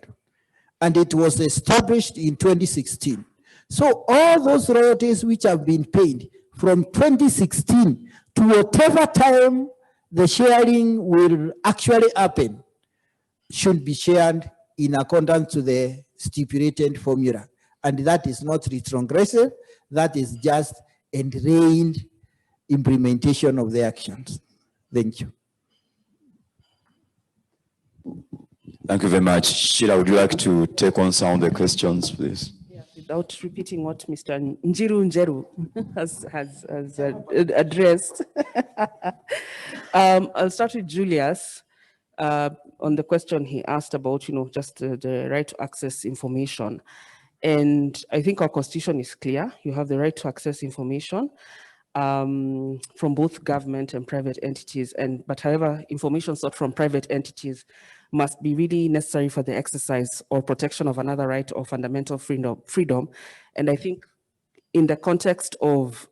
And it was established in 2016. So all those royalties which have been paid from 2016 to whatever time the sharing will actually happen should be shared in accordance to the stipulated formula. And that is not retrogressive, that is just entrained implementation of the actions. Thank you. Thank you very much. Sheila, would you like to take on some of the questions, please? Yeah, without repeating what Mr. Njeru has addressed. I'll start with Julius on the question he asked about, just the right to access information. And I think our constitution is clear. You have the right to access information from both government and private entities. But however, information sought from private entities must be really necessary for the exercise or protection of another right or fundamental freedom. And I think in the context of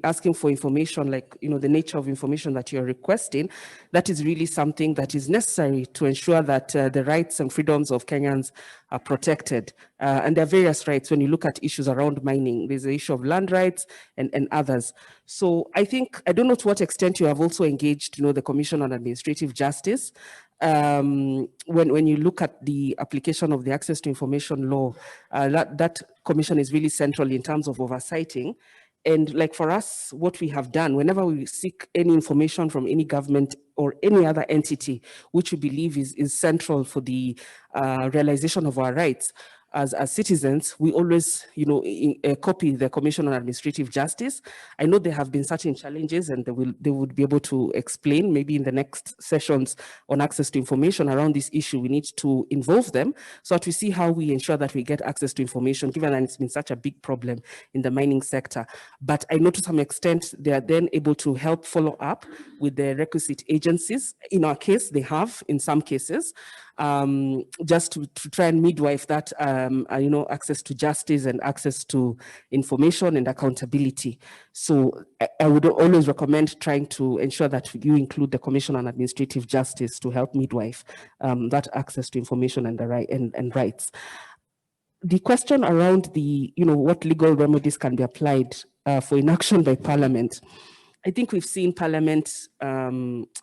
asking for information, like, the nature of information that you're requesting, that is really something that is necessary to ensure that the rights and freedoms of Kenyans are protected. And there are various rights when you look at issues around mining. There's the issue of land rights and others. So I think, I don't know to what extent you have also engaged, the Commission on Administrative Justice. When you look at the application of the Access to Information Law, that commission is really central in terms of oversighting. And like for us, what we have done, whenever we seek any information from any government or any other entity, which we believe is central for the realization of our rights as citizens, we always, copy the Commission on Administrative Justice. I know there have been certain challenges, and they would be able to explain maybe in the next sessions on access to information around this issue. We need to involve them so that we see how we ensure that we get access to information, given that it's been such a big problem in the mining sector. But I know to some extent they are then able to help follow up with the requisite agencies. In our case, they have in some cases. Just to try and midwife that, access to justice and access to information and accountability. So I would always recommend trying to ensure that you include the Commission on Administrative Justice to help midwife that access to information and the right and rights. The question around the, what legal remedies can be applied for inaction by Parliament. I think we've seen Parliament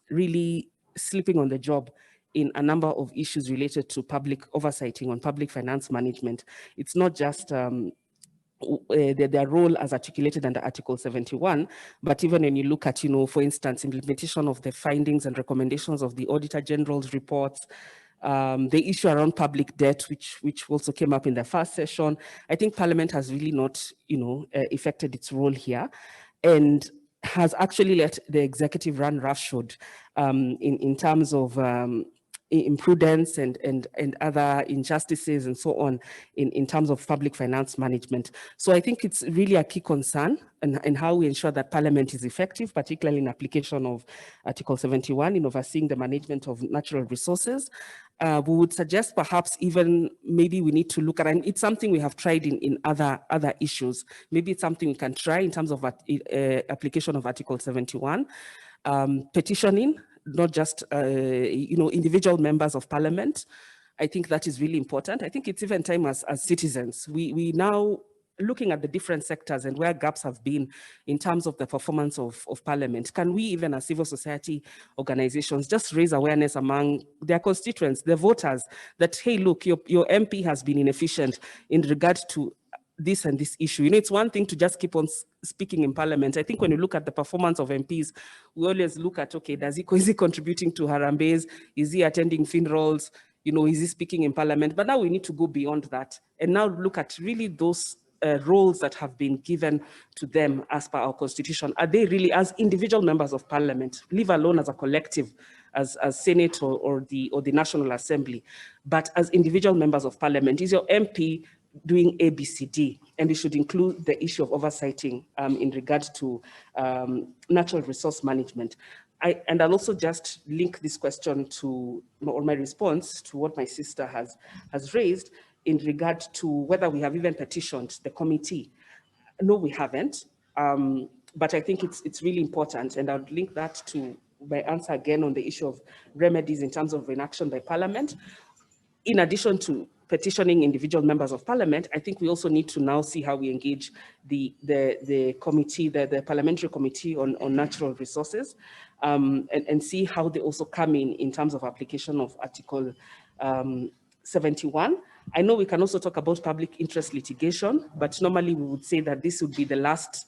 really slipping on the job in a number of issues related to public oversighting on public finance management. It's not just their role as articulated under Article 71, but even when you look at, for instance, implementation of the findings and recommendations of the Auditor General's reports, the issue around public debt, which also came up in the first session. I think Parliament has really not, effected its role here, and has actually let the executive run roughshod in terms of imprudence and other injustices and so on in terms of public finance management. So I think it's really a key concern in how we ensure that Parliament is effective, particularly in application of Article 71 in overseeing the management of natural resources. We would suggest perhaps even maybe we need to look at, and it's something we have tried in other issues. Maybe it's something we can try in terms of application of Article 71, petitioning, not just individual members of Parliament. I think that is really important. I think it's even time as citizens, we now looking at the different sectors and where gaps have been in terms of the performance of Parliament. Can we even as civil society organizations just raise awareness among their constituents, the voters, that, hey, look, your MP has been inefficient in regard to this and this issue. It's one thing to just keep on speaking in Parliament. I think when you look at the performance of MPs, we always look at, okay, is he contributing to Harambe's? Is he attending funerals? Is he speaking in Parliament? But now we need to go beyond that and now look at really those roles that have been given to them as per our constitution. Are they really as individual members of Parliament, leave alone as a collective, as Senate or the National Assembly, but as individual members of Parliament? Is your MP doing ABCD? And it should include the issue of oversighting in regard to natural resource management. I'll also just link this question to, or my response to what my sister has raised in regard to whether we have even petitioned the committee. No, we haven't, but I think it's really important, and I'll link that to my answer again on the issue of remedies in terms of inaction by Parliament. In addition to petitioning individual members of Parliament, I think we also need to now see how we engage the committee, the Parliamentary Committee on Natural Resources, and see how they also come in terms of application of Article 71. I know we can also talk about public interest litigation, but normally we would say that this would be the last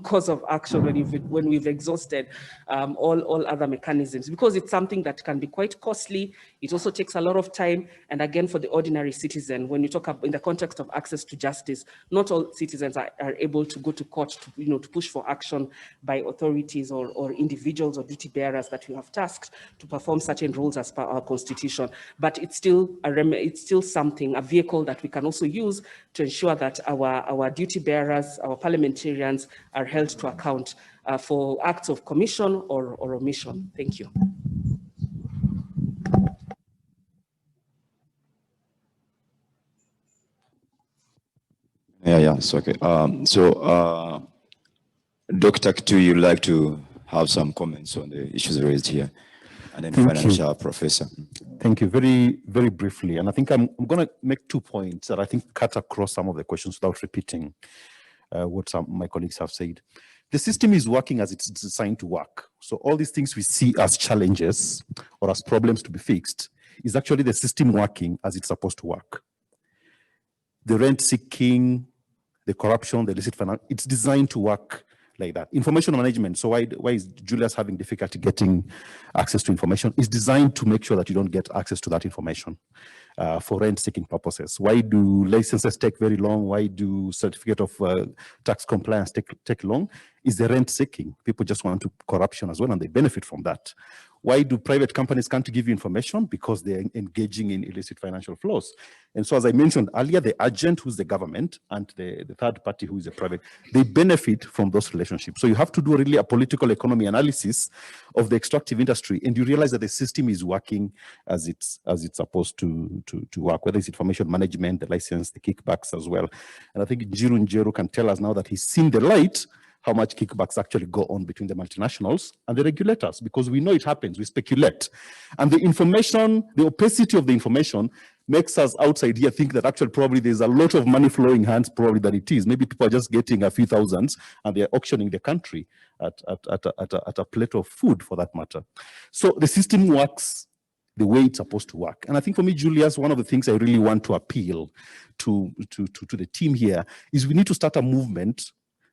course of action when we've exhausted all other mechanisms, because it's something that can be quite costly. It also takes a lot of time. And again, for the ordinary citizen, when you talk about in the context of access to justice, not all citizens are able to go to court to push for action by authorities or individuals or duty bearers that we have tasked to perform certain roles as per our constitution. But it's still something, a vehicle that we can also use to ensure that our duty bearers, our parliamentarians, are held to account for acts of commission or omission. Thank you. Yeah, it's okay. Dr. Kitu, you'd like to have some comments on the issues raised here, and then financial professor. Thank you. Very, very briefly, and I think I'm going to make 2 points that I think cut across some of the questions without repeating what some of my colleagues have said. The system is working as it's designed to work. So all these things we see as challenges or as problems to be fixed is actually the system working as it's supposed to work. The rent seeking, the corruption, the illicit finance, it's designed to work like that. Information management, so why is Julius having difficulty getting access to information? It's designed to make sure that you don't get access to that information for rent-seeking purposes. Why do licenses take very long? Why do certificate of tax compliance take long? Is the rent-seeking. People just want to corruption as well, and they benefit from that. Why do private companies can't give you information? Because they're engaging in illicit financial flows. And so, as I mentioned earlier, the agent, who's the government, and the third party, who is the private, they benefit from those relationships. So you have to do really a political economy analysis of the extractive industry, and you realize that the system is working as it's supposed to work, whether it's information management, the license, the kickbacks as well. And I think Njiru can tell us now that he's seen the light, how much kickbacks actually go on between the multinationals and the regulators, because we know it happens, we speculate. And the information, the opacity of the information makes us outside here think that actually probably there's a lot of money flowing hands, probably that it is. Maybe people are just getting a few thousands and they're auctioning the country at a plate of food, for that matter. So the system works the way it's supposed to work. And I think for me, Julius, one of the things I really want to appeal to the team here is we need to start a movement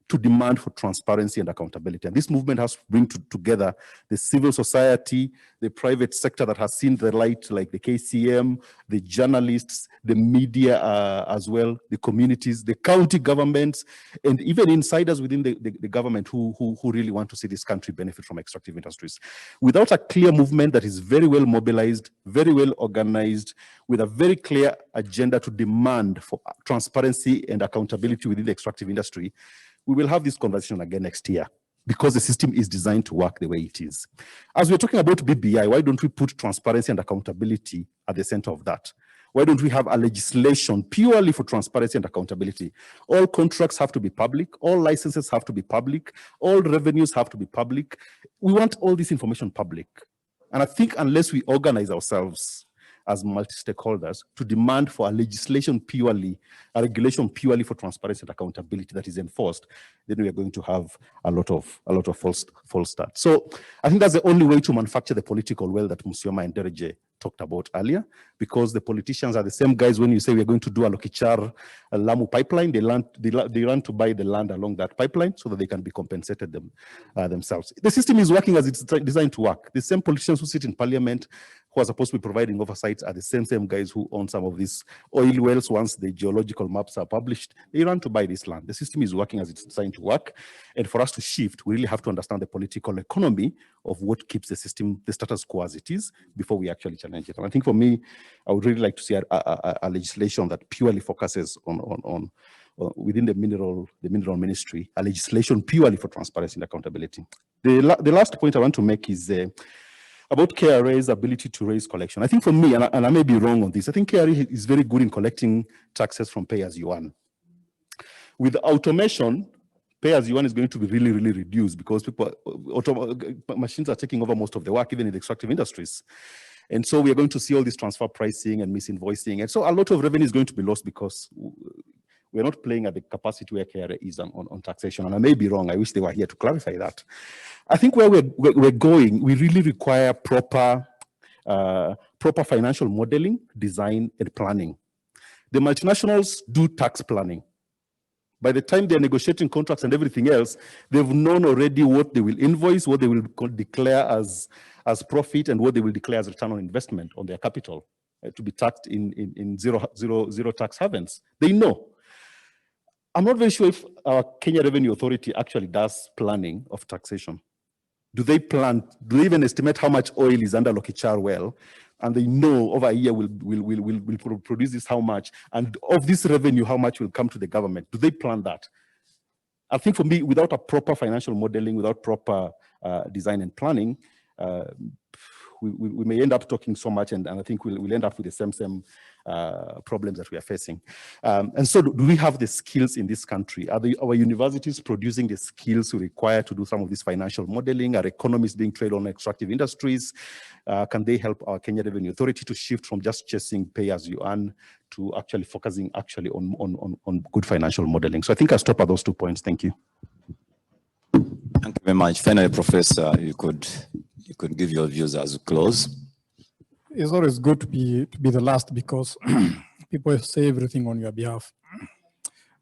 to demand for transparency and accountability. And this movement has to bring together the civil society, the private sector that has seen the light, like the KCM, the journalists, the media as well, the communities, the county governments, and even insiders within the government who really want to see this country benefit from extractive industries. Without a clear movement that is very well mobilized, very well organized, with a very clear agenda to demand for transparency and accountability within the extractive industry, we will have this conversation again next year, because the system is designed to work the way it is. As we're talking about BBI, why don't we put transparency and accountability at the center of that? Why don't we have a legislation purely for transparency and accountability? All contracts have to be public, all licenses have to be public, all revenues have to be public. We want all this information public. And I think unless we organize ourselves as multi-stakeholders to demand for a legislation purely, a regulation purely for transparency and accountability that is enforced, then we are going to have a lot of false starts. So I think that's the only way to manufacture the political well that Musioma and Dereje talked about earlier, because the politicians are the same guys. When you say we're going to do a Lokichar Lamu pipeline, they run to buy the land along that pipeline so that they can be compensated themselves. The system is working as it's designed to work. The same politicians who sit in parliament who are supposed to be providing oversight are the same guys who own some of these oil wells. Once the geological maps are published, they run to buy this land. The system is working as it's designed to work. And for us to shift, we really have to understand the political economy of what keeps the system, the status quo as it is, before we actually challenge it. And I think for me, I would really like to see a legislation that purely focuses on within the mineral ministry, a legislation purely for transparency and accountability. The last point I want to make is about KRA's ability to raise collection. I think for me, and I may be wrong on this, I think KRA is very good in collecting taxes from pay-as-you-earn. With automation, pay-as-you-earn is going to be really, really reduced, because machines are taking over most of the work, even in the extractive industries. And so we are going to see all this transfer pricing and misinvoicing. And so a lot of revenue is going to be lost because we're not playing at the capacity where KRA is on taxation. And I may be wrong. I wish they were here to clarify that. I think where we're going, we really require proper financial modeling, design, and planning. The multinationals do tax planning. By the time they're negotiating contracts and everything else, they've known already what they will invoice, what they will declare as profit, and what they will declare as return on investment on their capital to be taxed in zero tax havens. They know. I'm not very sure if our Kenya Revenue Authority actually does planning of taxation. Do they even estimate how much oil is under Lokichar well? And they know over a year will produce this how much, and of this revenue, how much will come to the government? Do they plan that? I think for me, without a proper financial modeling, without proper design and planning, we may end up talking so much, and I think we'll end up with the same problems that we are facing. And so do we have the skills in this country? Are our universities producing the skills we require to do some of this financial modeling? Are economists being trained on extractive industries? Can they help our Kenya Revenue Authority to shift from just chasing pay-as-you-earn to actually focusing on good financial modeling? So I think I'll stop at those 2 points. Thank you. Thank you very much. Finally, Professor, you could give your views as we close. It's always good to be the last, because people say everything on your behalf,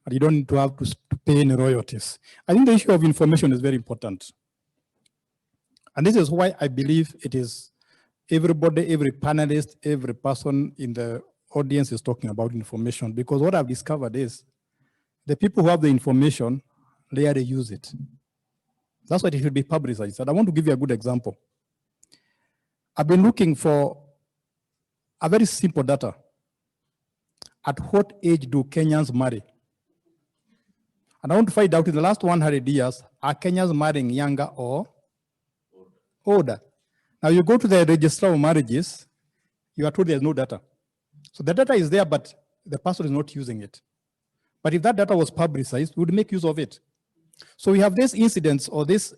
but you don't need to have to pay any royalties. I think the issue of information is very important. And this is why I believe it is everybody, every panelist, every person in the audience is talking about information, because what I've discovered is the people who have the information, rarely use it. That's why it should be publicized. And I want to give you a good example. I've been looking for a very simple data. At what age do Kenyans marry? And I want to find out in the last 100 years, are Kenyans marrying younger or older? Now you go to the registrar of marriages, you are told there's no data. So the data is there, but the person is not using it. But if that data was publicized, we would make use of it. So we have this incidence or this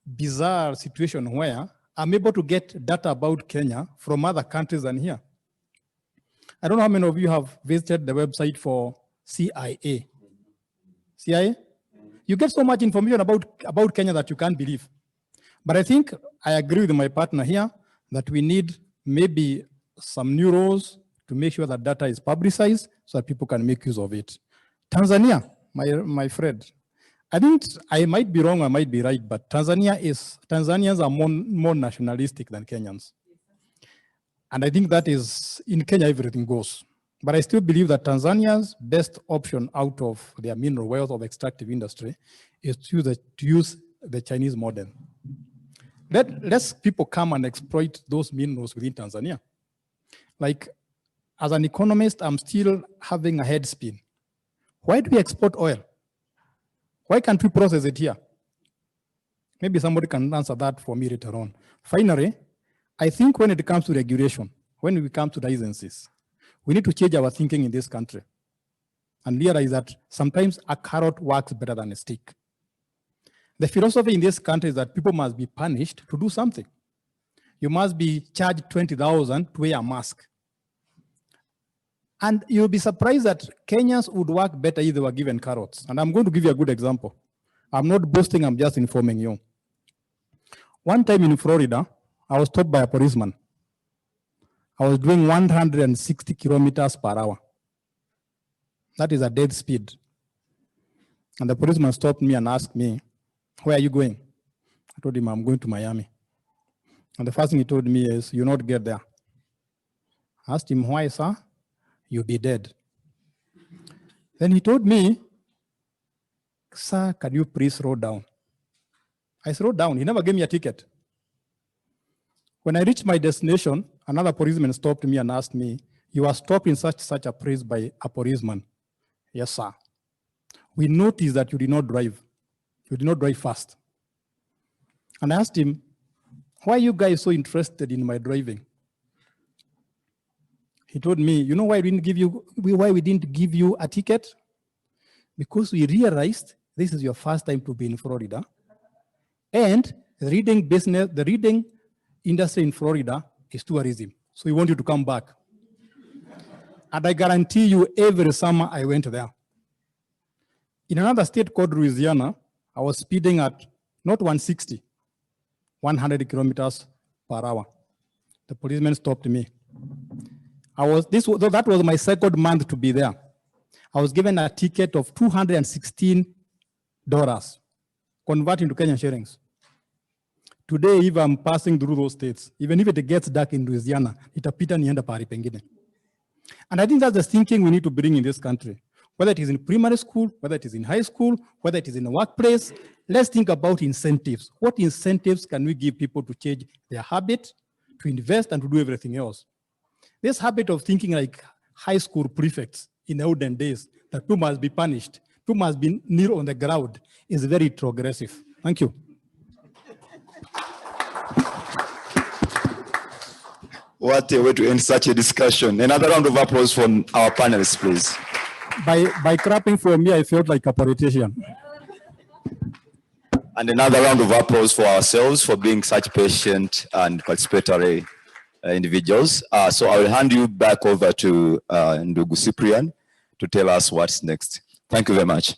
bizarre situation where I'm able to get data about Kenya from other countries than here. I don't know how many of you have visited the website for CIA. CIA? You get so much information about Kenya that you can't believe. But I think I agree with my partner here that we need maybe some new rules to make sure that data is publicized so that people can make use of it. Tanzania, my friend, I think I might be wrong, I might be right, but Tanzanians are more nationalistic than Kenyans. And I think that is, in Kenya, everything goes. But I still believe that Tanzania's best option out of their mineral wealth of extractive industry is to use the Chinese model. Let people come and exploit those minerals within Tanzania. Like, as an economist, I'm still having a head spin. Why do we export oil? Why can't we process it here? Maybe somebody can answer that for me later on. Finally, I think when it comes to regulation, when we come to licenses, we need to change our thinking in this country and realize that sometimes a carrot works better than a stick. The philosophy in this country is that people must be punished to do something. You must be charged 20,000 to wear a mask. And you'll be surprised that Kenyans would work better if they were given carrots. And I'm going to give you a good example. I'm not boasting, I'm just informing you. One time in Florida, I was stopped by a policeman. I was doing 160 kilometers per hour. That is a dead speed. And the policeman stopped me and asked me, "Where are you going?" I told him, "I'm going to Miami." And the first thing he told me is, "You'll not get there." I asked him, "Why, sir?" "You'll be dead." Then he told me, "Sir, can you please slow down?" I slowed down. He never gave me a ticket. When I reached my destination, another policeman stopped me and asked me, "You are stopped in such a place by a policeman." "Yes, sir. We noticed that you did not drive. You did not drive fast." And I asked him, "Why are you guys so interested in my driving?" He told me, "You know why we didn't give you a ticket? Because we realized this is your first time to be in Florida. And the reading industry in Florida is tourism. So we want you to come back." And I guarantee you every summer I went there. In another state called Louisiana, I was speeding at not 160, 100 kilometers per hour. The policeman stopped me. That was my second month to be there. I was given a ticket of $216, converting to Kenyan shillings. Today, if I'm passing through those states, even if it gets dark in Louisiana, itapita nienda pahali pengine. And I think that's the thinking we need to bring in this country. Whether it is in primary school, whether it is in high school, whether it is in the workplace, let's think about incentives. What incentives can we give people to change their habit, to invest, and to do everything else? This habit of thinking like high school prefects in the olden days, that people must be punished, people must be kneel on the ground, is very progressive. Thank you. What a way to end such a discussion. Another round of applause from our panelists, please. By clapping for me, I felt like a politician. And another round of applause for ourselves for being such patient and participatory individuals. So I will hand you back over to Ndugu Cyprian to tell us what's next. Thank you very much.